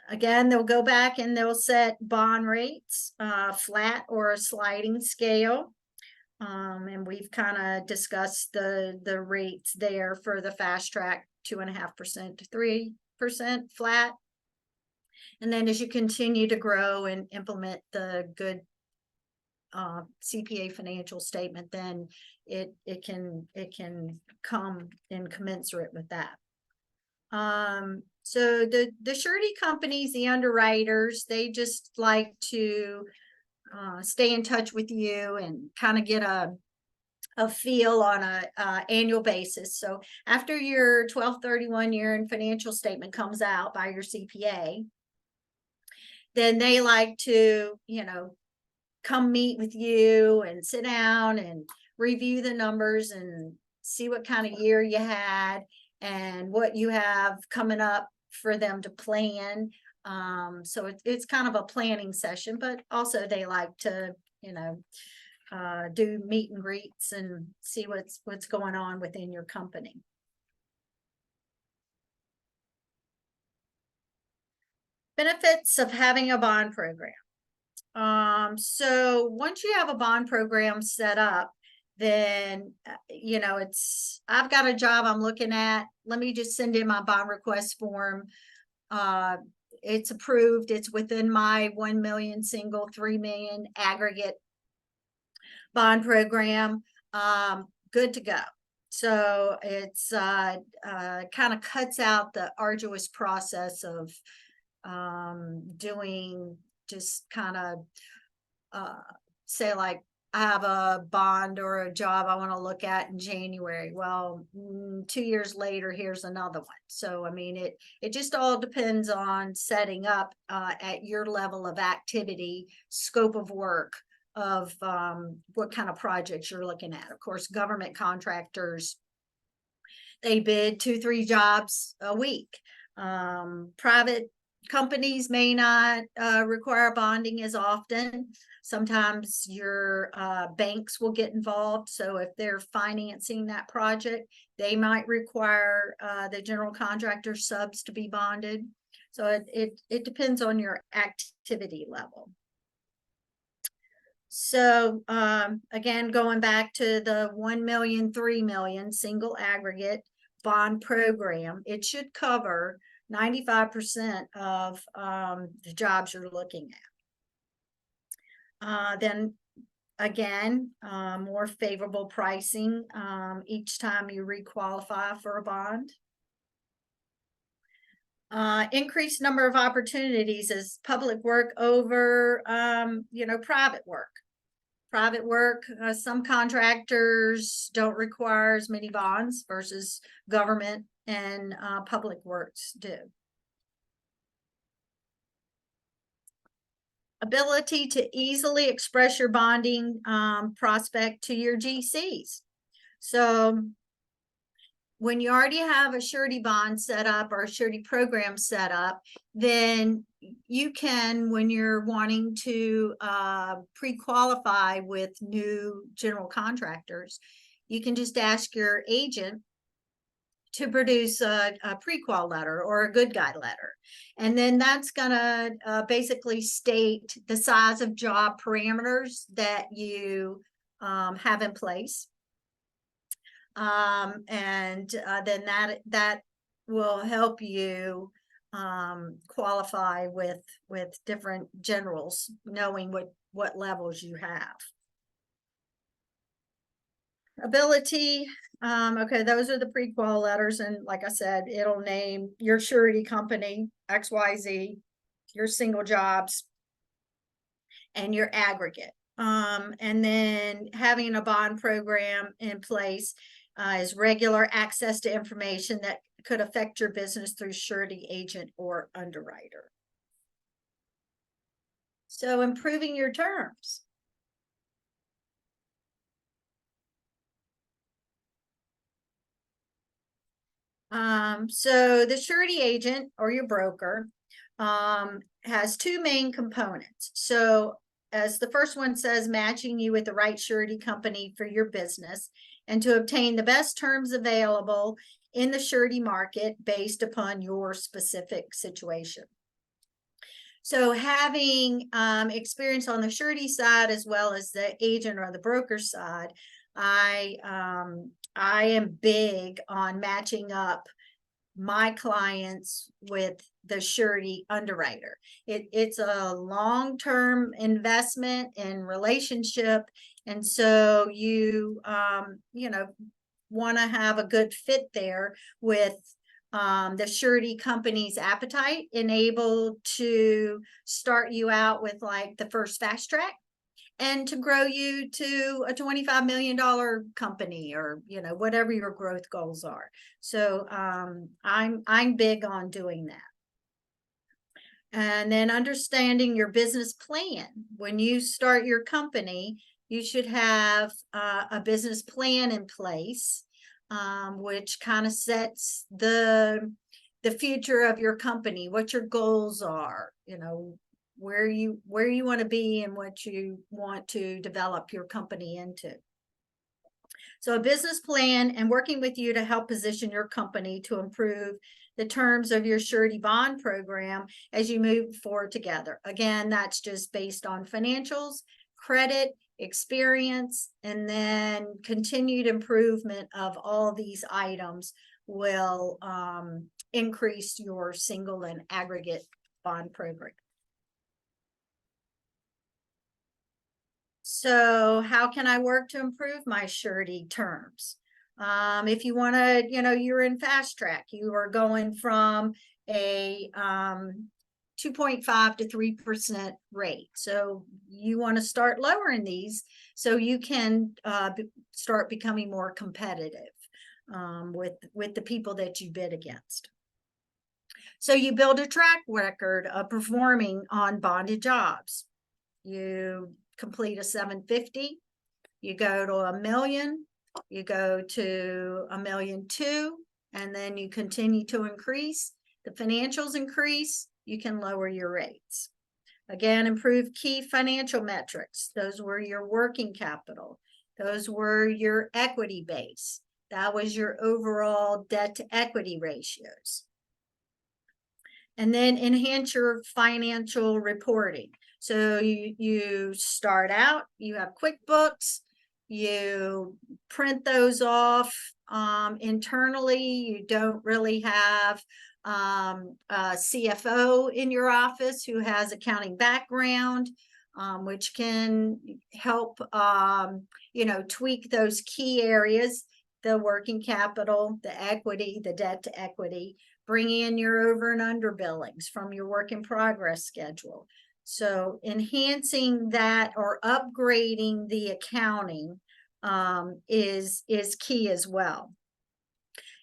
Again, they'll go back and they'll set bond rates, flat or a sliding scale. And we've kind of discussed the rates there for the fast track, 2.5% to 3% flat. And then as you continue to grow and implement the good CPA financial statement, then it can come in commensurate with that. So the surety companies, the underwriters, they just like to stay in touch with you and kind of get a feel on a annual basis. So after your 12/31 year and financial statement comes out by your CPA, then they like to, come meet with you and sit down and review the numbers and see what kind of year you had and what you have coming up for them to plan. So it's kind of a planning session, but also they like to, do meet and greets and see what's going on within your company. Benefits of having a bond program. So once you have a bond program set up, then I've got a job I'm looking at. Let me just send in my bond request form. It's approved. It's within my 1 million single, 3 million aggregate bond program. Good to go. So it's kind of cuts out the arduous process of doing just kind of say like I have a bond or a job I want to look at in January. Well, 2 years later, here's another one. So, I mean, it just all depends on setting up at your level of activity, scope of work, of what kind of projects you're looking at. Of course, government contractors, they bid 2-3 jobs a week. Private companies may not require bonding as often. Sometimes your banks will get involved. So if they're financing that project, they might require the general contractor subs to be bonded. So it depends on your activity level. So again, going back to the 1 million, 3 million single aggregate bond program, it should cover 95% of the jobs you're looking at. Then again, more favorable pricing each time you requalify for a bond. Increased number of opportunities as public work over, private work. Private work, some contractors don't require as many bonds versus government and public works do. Ability to easily express your bonding prospect to your GCs. So when you already have a surety bond set up or a surety program set up, then you can, when you're wanting to pre-qualify with new general contractors, you can just ask your agent to produce a pre-qual letter or a good guy letter. And then that's gonna basically state the size of job parameters that you have in place. And then that will help you qualify with different generals, knowing what levels you have. Ability, okay, those are the pre-qual letters, and like I said, it'll name your surety company, XYZ, your single jobs, and your aggregate. And then having a bond program in place is regular access to information that could affect your business through surety agent or underwriter. So improving your terms. So the surety agent or your broker has two main components. So as the first one says, matching you with the right surety company for your business and to obtain the best terms available in the surety market based upon your specific situation. So having experience on the surety side as well as the agent or the broker side, I am big on matching up my clients with the surety underwriter. It's a long-term investment in relationship. And so you want to have a good fit there with the surety company's appetite and able to start you out with like the first fast track and to grow you to a $25 million company, or whatever your growth goals are. So I'm big on doing that. And then understanding your business plan. When you start your company, you should have a business plan in place, which kind of sets the future of your company, what your goals are, where you want to be and what you want to develop your company into. So a business plan and working with you to help position your company to improve the terms of your surety bond program as you move forward together. Again, that's just based on financials, credit, experience, and then continued improvement of all these items will increase your single and aggregate bond program. So how can I work to improve my surety terms? If you want to, you're in fast track, you are going from a 2.5 to 3% rate. So you want to start lowering these so you can start becoming more competitive with the people that you bid against. So you build a track record of performing on bonded jobs. You complete a 750, you go to $1 million, you go to $1.2 million, and then you continue to increase. The financials increase, you can lower your rates. Again, improve key financial metrics. Those were your working capital. Those were your equity base. That was your overall debt to equity ratios. And then enhance your financial reporting. So you start out, you have QuickBooks, you print those off internally. You don't really have a CFO in your office who has accounting background, which can help tweak those key areas: the working capital, the equity, the debt to equity. Bring in your over and under billings from your work in progress schedule. So enhancing that or upgrading the accounting is key as well.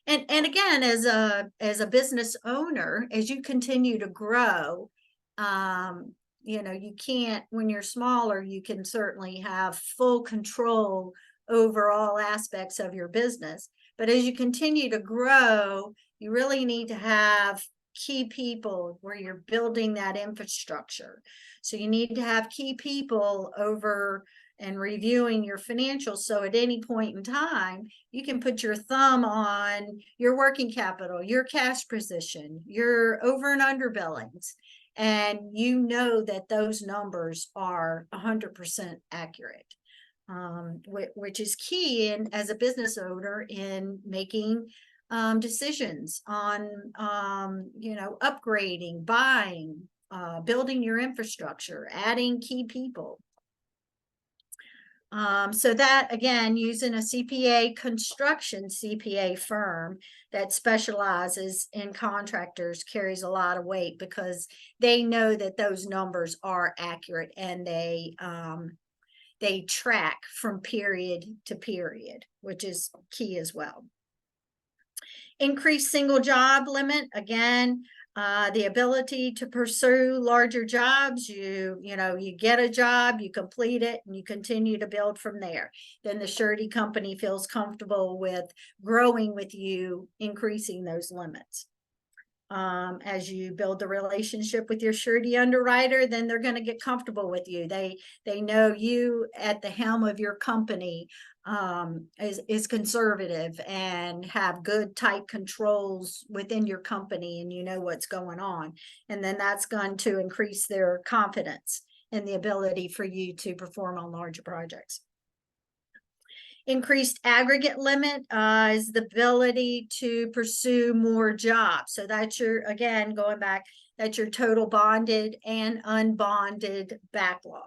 And again, as a business owner, as you continue to grow, you can't, when you're smaller, you can certainly have full control over all aspects of your business. But as you continue to grow, you really need to have key people where you're building that infrastructure. So you need to have key people over and reviewing your financials. So at any point in time, you can put your thumb on your working capital, your cash position, your over and under billings. And you know that those numbers are 100% accurate. Which is key as a business owner in making decisions on upgrading, buying, building your infrastructure, adding key people. So that, again, using a construction CPA firm that specializes in contractors carries a lot of weight, because they know that those numbers are accurate and they track from period to period, which is key as well. Increase single job limit. Again, the ability to pursue larger jobs. You get a job, you complete it, and you continue to build from there. Then the surety company feels comfortable with growing with you, increasing those limits. As you build the relationship with your surety underwriter, then they're going to get comfortable with you. They know you at the helm of your company is conservative and have good tight controls within your company, and you know what's going on. And then that's going to increase their confidence in the ability for you to perform on larger projects. Increased aggregate limit is the ability to pursue more jobs. So that's your, again, going back, that's your total bonded and unbonded backlog.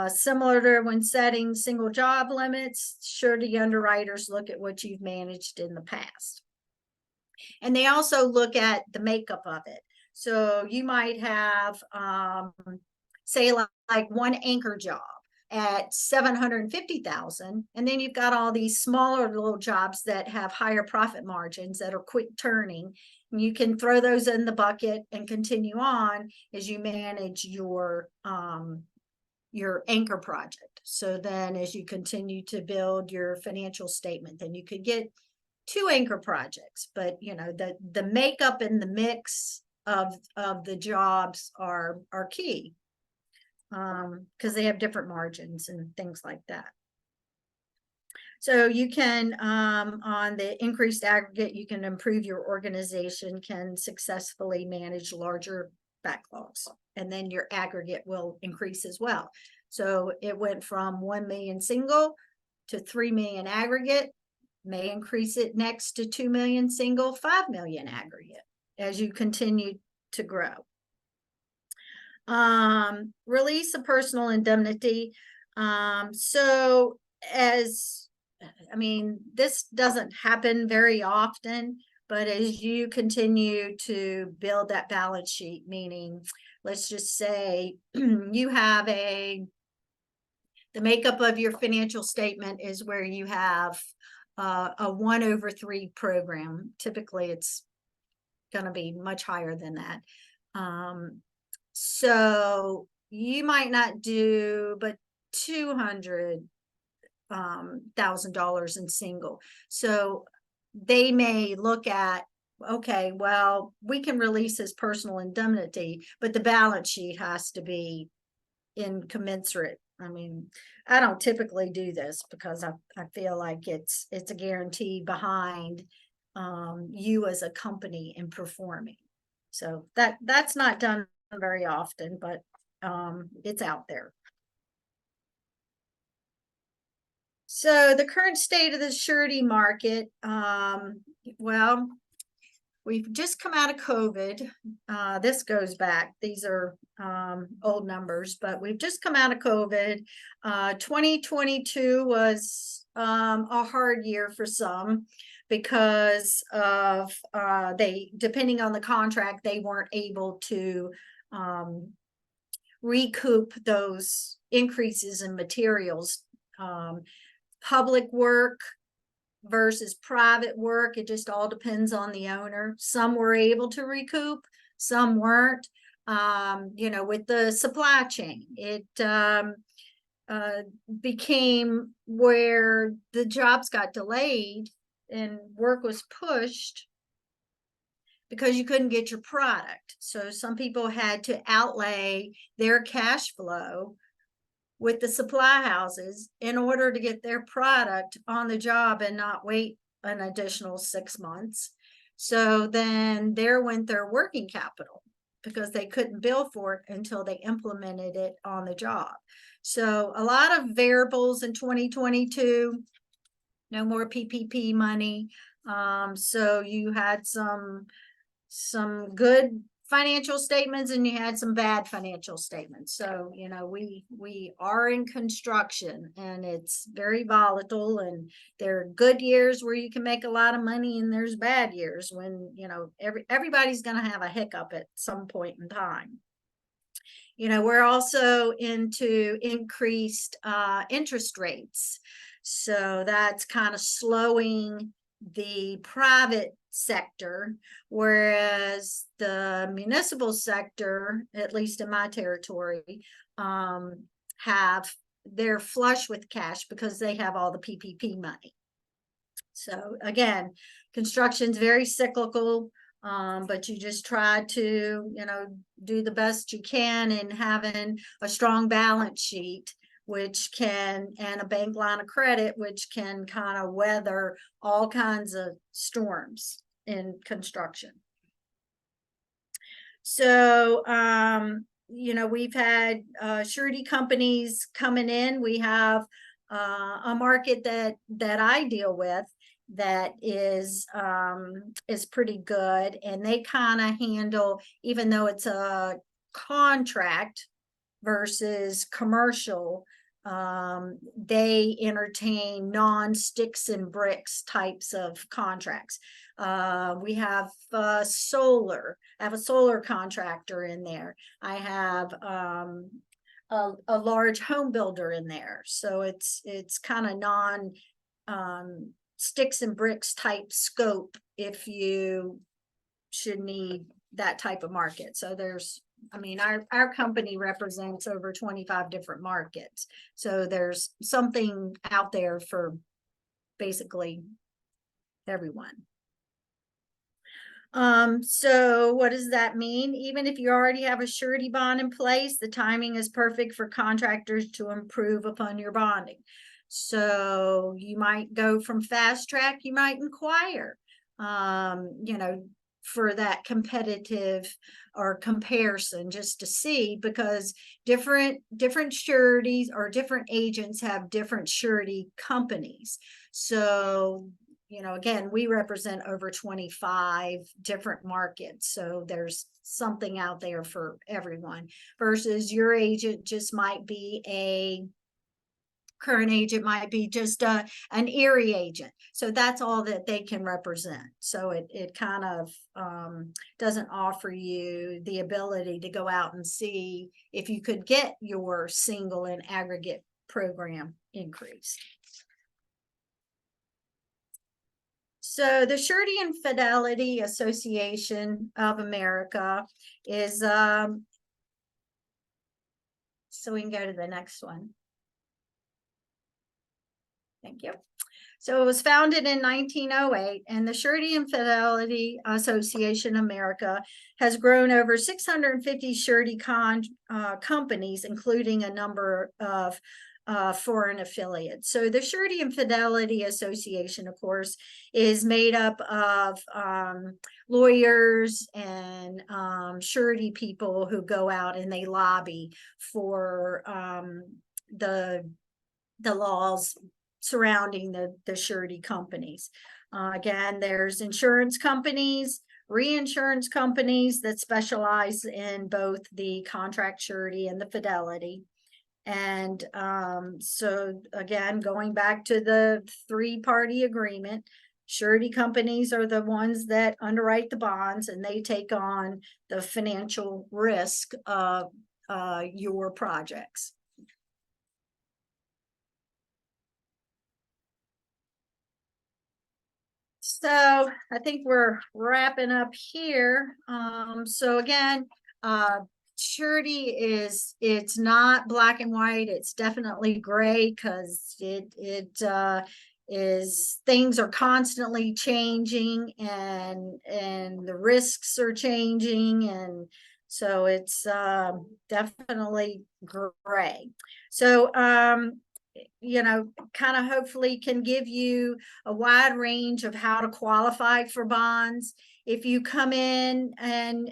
Similar to when setting single job limits, surety underwriters look at what you've managed in the past. And they also look at the makeup of it. So you might have, say, like one anchor job at 750,000, and then you've got all these smaller little jobs that have higher profit margins that are quick turning. And you can throw those in the bucket and continue on as you manage your anchor project. So then as you continue to build your financial statement, then you could get 2 anchor projects. But you know, the makeup and the mix of the jobs are key, because they have different margins and things like that. So you can, on the increased aggregate, you can improve your organization, can successfully manage larger backlogs, and then your aggregate will increase as well. So it went from 1 million single to 3 million aggregate, may increase it next to 2 million single, 5 million aggregate as you continue to grow. Release of personal indemnity. So I mean, this doesn't happen very often, but as you continue to build that balance sheet, meaning, let's just say you have the makeup of your financial statement is where you have a 1/3 program. Typically, it's going to be much higher than that. So you might not do but $200,000 in single. So they may look at, okay, well, we can release his personal indemnity, but the balance sheet has to be incommensurate. I mean, I don't typically do this because I feel like it's a guarantee behind you as a company in performing. So that's not done very often, but it's out there. So the current state of the surety market, well, we've just come out of COVID. This goes back, these are old numbers, but we've just come out of COVID. 2022 was a hard year for some because of depending on the contract, they weren't able to recoup those increases in materials. Public work versus private work, it just all depends on the owner. Some were able to recoup, some weren't. You know, with the supply chain, it became where the jobs got delayed and work was pushed because you couldn't get your product. So some people had to outlay their cash flow with the supply houses in order to get their product on the job and not wait an additional 6 months. So then there went their working capital because they couldn't bill for it until they implemented it on the job. So a lot of variables in 2022, no more PPP money. So you had some good financial statements and you had some bad financial statements. So, you know, we are in construction and it's very volatile, and there are good years where you can make a lot of money and there's bad years when, you know, everybody's going to have a hiccup at some point in time. You know, we're also into increased interest rates. So that's kind of slowing the private sector, whereas the municipal sector, at least in my territory, they're flush with cash because they have all the PPP money. So again, construction's very cyclical, but you just try to, you know, do the best you can in having a strong balance sheet, which can, and a bank line of credit, which can kind of weather all kinds of storms in construction. So, you know, we've had surety companies coming in. We have a market that I deal with that is pretty good, and they kind of handle, even though it's a contract versus commercial, they entertain non-sticks and bricks types of contracts. We have solar. I have a solar contractor in there. I have a large home builder in there. So it's kind of non sticks and bricks type scope if you should need that type of market. So there's, I mean, our company represents over 25 different markets. So there's something out there for basically everyone. So what does that mean? Even if you already have a surety bond in place, the timing is perfect for contractors to improve upon your bonding. So you might go from fast track, you might inquire, you know, for that competitive or comparison, just to see, because different sureties or different agents have different surety companies. So, you know, again, we represent over 25 different markets. So there's something out there for everyone, versus your agent just might be a current agent, might be just an Erie agent. So that's all that they can represent. So it kind of doesn't offer you the ability to go out and see if you could get your single and aggregate program increased. So the Surety and Fidelity Association of America is, so we can go to the next one. Thank you. So it was founded in 1908, and the Surety and Fidelity Association America has grown over 650 surety companies, including a number of foreign affiliates. So the Surety and Fidelity Association, of course, is made up of lawyers and surety people who go out and they lobby for the laws surrounding the surety companies. Again, there's insurance companies, reinsurance companies that specialize in both the contract surety and the fidelity. And so again, going back to the three-party agreement, surety companies are the ones that underwrite the bonds, and they take on the financial risk of your projects. So I think we're wrapping up here. So again, surety it's not black and white. It's definitely gray, because it is, things are constantly changing, and the risks are changing, and so it's definitely gray. So you know, kind of hopefully can give you a wide range of how to qualify for bonds. If you come in and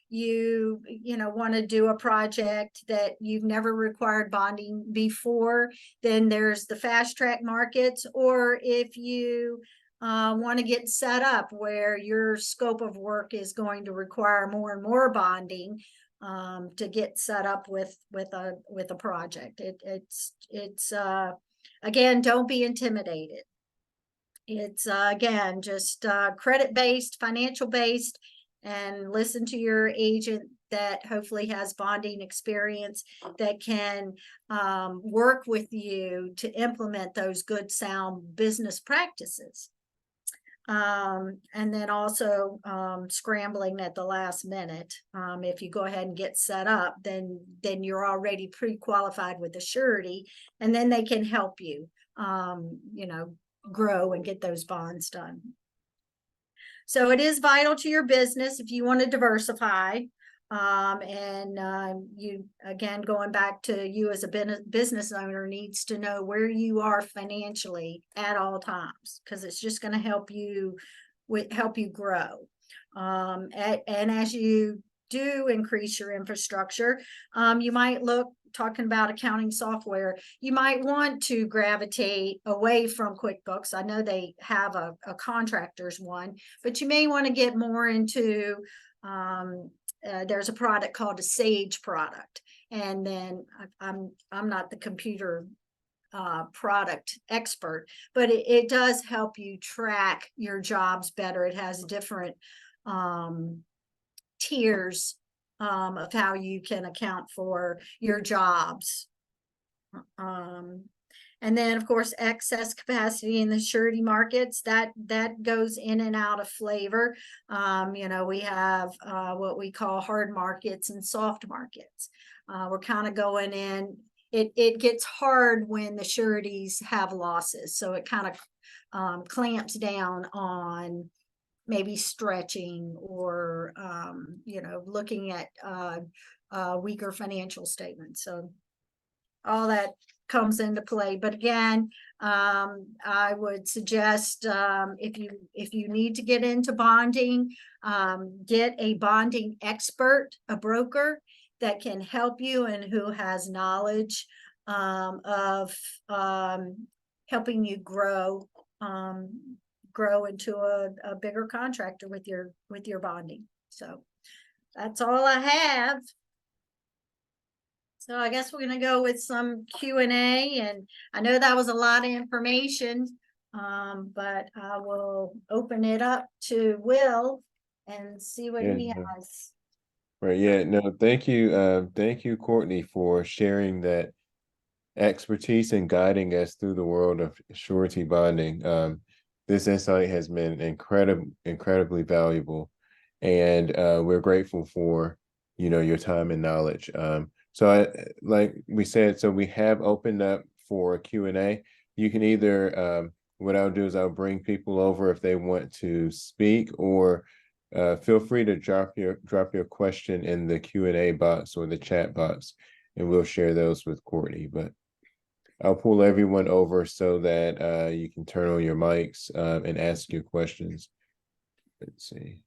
you know, want to do a project that you've never required bonding before, then there's the fast track markets. Or if you want to get set up where your scope of work is going to require more and more bonding, to get set up with a project. It's again, don't be intimidated. It's again, just credit based, financial based, and listen to your agent that hopefully has bonding experience, that can work with you to implement those good, sound business practices. And then also scrambling at the last minute. If you go ahead and get set up, then you're already pre-qualified with the surety, and then they can help you, you know, grow and get those bonds done. So it is vital to your business if you want to diversify. You, again, going back to you as a business owner, needs to know where you are financially at all times, because it's just going to help you grow. And as you do increase your infrastructure, you might look, talking about accounting software, you might want to gravitate away from QuickBooks. I know they have a contractor's one, but you may want to get more into, there's a product called a Sage product. And then I'm not the computer product expert, but it does help you track your jobs better. It has different tiers of how you can account for your jobs. And then of course, excess capacity in the surety markets, that goes in and out of flavor. You know, we have what we call hard markets and soft markets. We're kind of going in, it gets hard when the sureties have losses, so it kind of clamps down on maybe stretching or you know, looking at weaker financial statements. So all that comes into play. But again, I would suggest, if you need to get into bonding, get a bonding expert, a broker that can help you and who has knowledge of helping you grow into a bigger contractor with your bonding. So that's all I have. So I guess we're going to go with some Q&A, and I know that was a lot of information, but I will open it up to Will and see what Yeah, he no. has. Right. Yeah. No, thank you, Courtney, for sharing that expertise and guiding us through the world of surety bonding. This insight has been incredibly valuable, and we're grateful for, you know, your time and knowledge. Like we said, so we have opened up for a Q&A. You can either, what I'll do is I'll bring people over if they want to speak, or feel free to drop your question in the Q&A box or the chat box, and we'll share those with Courtney. But I'll pull everyone over so that you can turn on your mics and ask your questions. Let's see.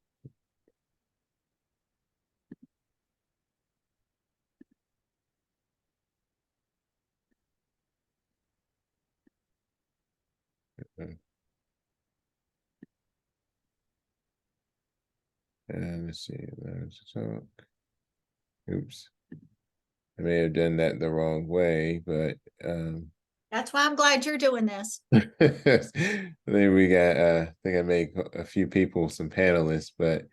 And let's see. Let's talk. Oops. I may have done that the wrong way, but That's why I'm glad you're doing this. then we got I think I made a few people some panelists, but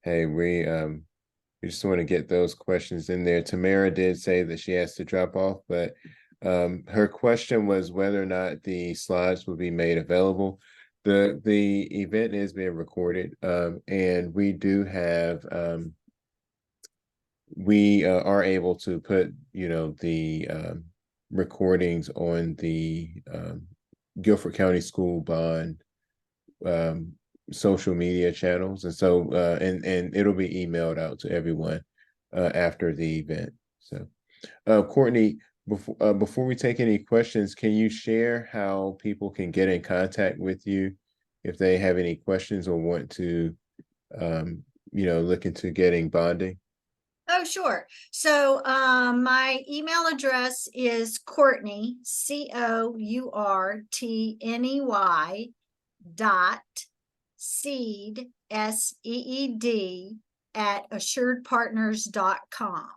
hey, we just want to get those questions in there. Tamara did say that she has to drop off, but her question was whether or not the slides will be made available. The event is being recorded, and we do have we are able to put, you know, the recordings on the Guilford County School Bond social media channels, and so and it'll be emailed out to everyone after the event. So Courtney, before we take any questions, can you share how people can get in contact with you if they have any questions or want to you know, look into getting bonding? Oh, sure. So my email address is Courtney, COURTNEY dot seed, SEED, at assuredpartners.com.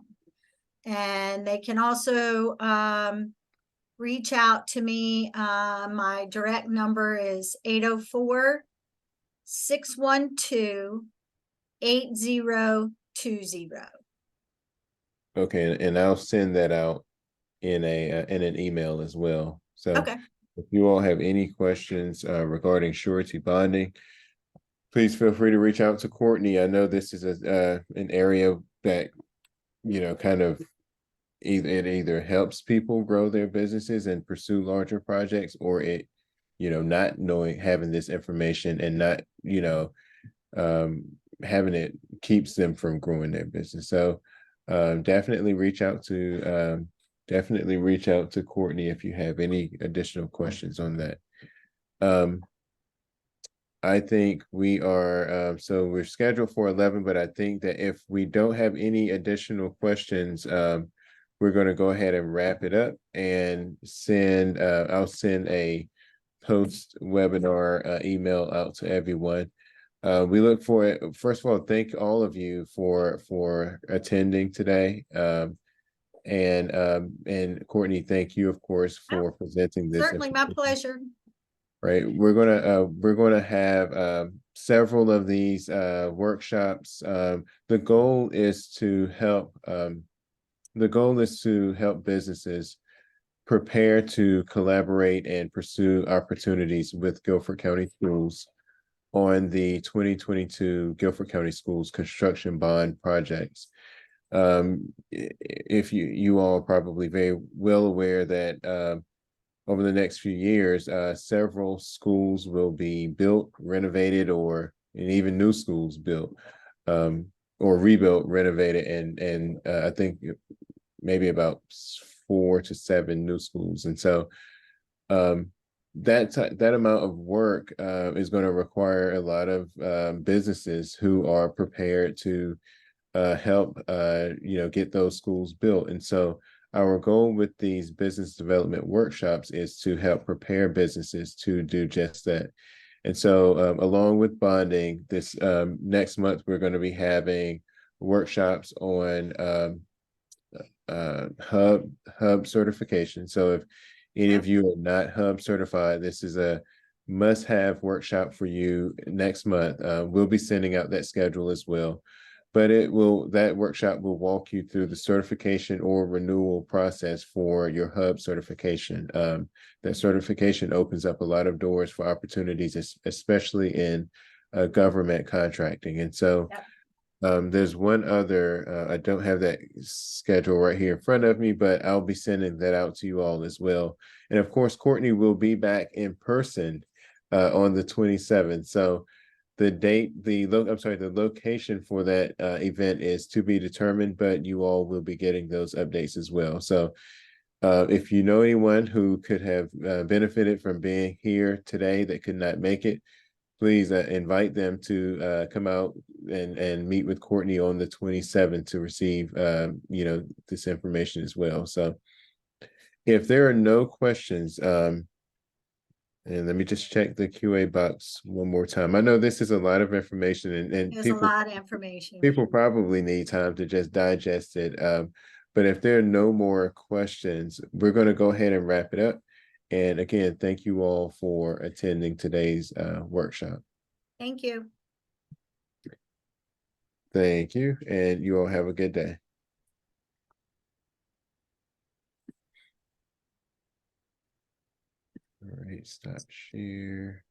And they can also reach out to me. My direct number is 804-612-8020. Okay, and I'll send that out in an email as well. So Okay. if you all have any questions regarding surety bonding, please feel free to reach out to Courtney. I know this is an area that, you know, kind of either helps people grow their businesses and pursue larger projects, or it, you know, not knowing, having this information and not, you know, having it keeps them from growing their business. So definitely reach out to Courtney if you have any additional questions on that. I think we are, so we're scheduled for 11, but I think that if we don't have any additional questions, we're going to go ahead and wrap it up and send, I'll send a post webinar email out to everyone. We look for it. First of all, thank all of you for attending today. And Courtney, thank you, of course, Oh, for presenting this certainly my information. pleasure. Right, we're gonna have several of these workshops. The goal is to help businesses prepare to collaborate and pursue opportunities with Guilford County Schools on the 2022 Guilford County Schools construction bond projects. If you all are probably very well aware that over the next few years, several schools will be built, renovated, and even new schools built, or rebuilt, renovated, and I think maybe about 4 to 7 new schools. And so um, that amount of work is going to require a lot of businesses who are prepared to help get those schools built. And so our goal with these business development workshops is to help prepare businesses to do just that. And so along with bonding, this next month we're going to be having workshops on hub certification. So if any of you are not hub certified, this is a must-have workshop for you next month. We'll be sending out that schedule as well, but that workshop will walk you through the certification or renewal process for your hub certification. That certification opens up a lot of doors for opportunities, especially in government contracting. And so Yep. there's one other, I don't have that schedule right here in front of me, but I'll be sending that out to you all as well. And of course, Courtney will be back in person on the 27th. So the location for that event is to be determined, but you all will be getting those updates as well. So if you know anyone who could have benefited from being here today that could not make it, please invite them to come out and meet with Courtney on the 27th to receive this information as well. So if there are no questions, and let me just check the QA box one more time. I know this is a lot of information, and There's a lot of information. people probably need time to just digest it. But if there are no more questions, we're going to go ahead and wrap it up. And again, thank you all for attending today's workshop. Thank you. Thank you, and you all have a good day. All right, stop share.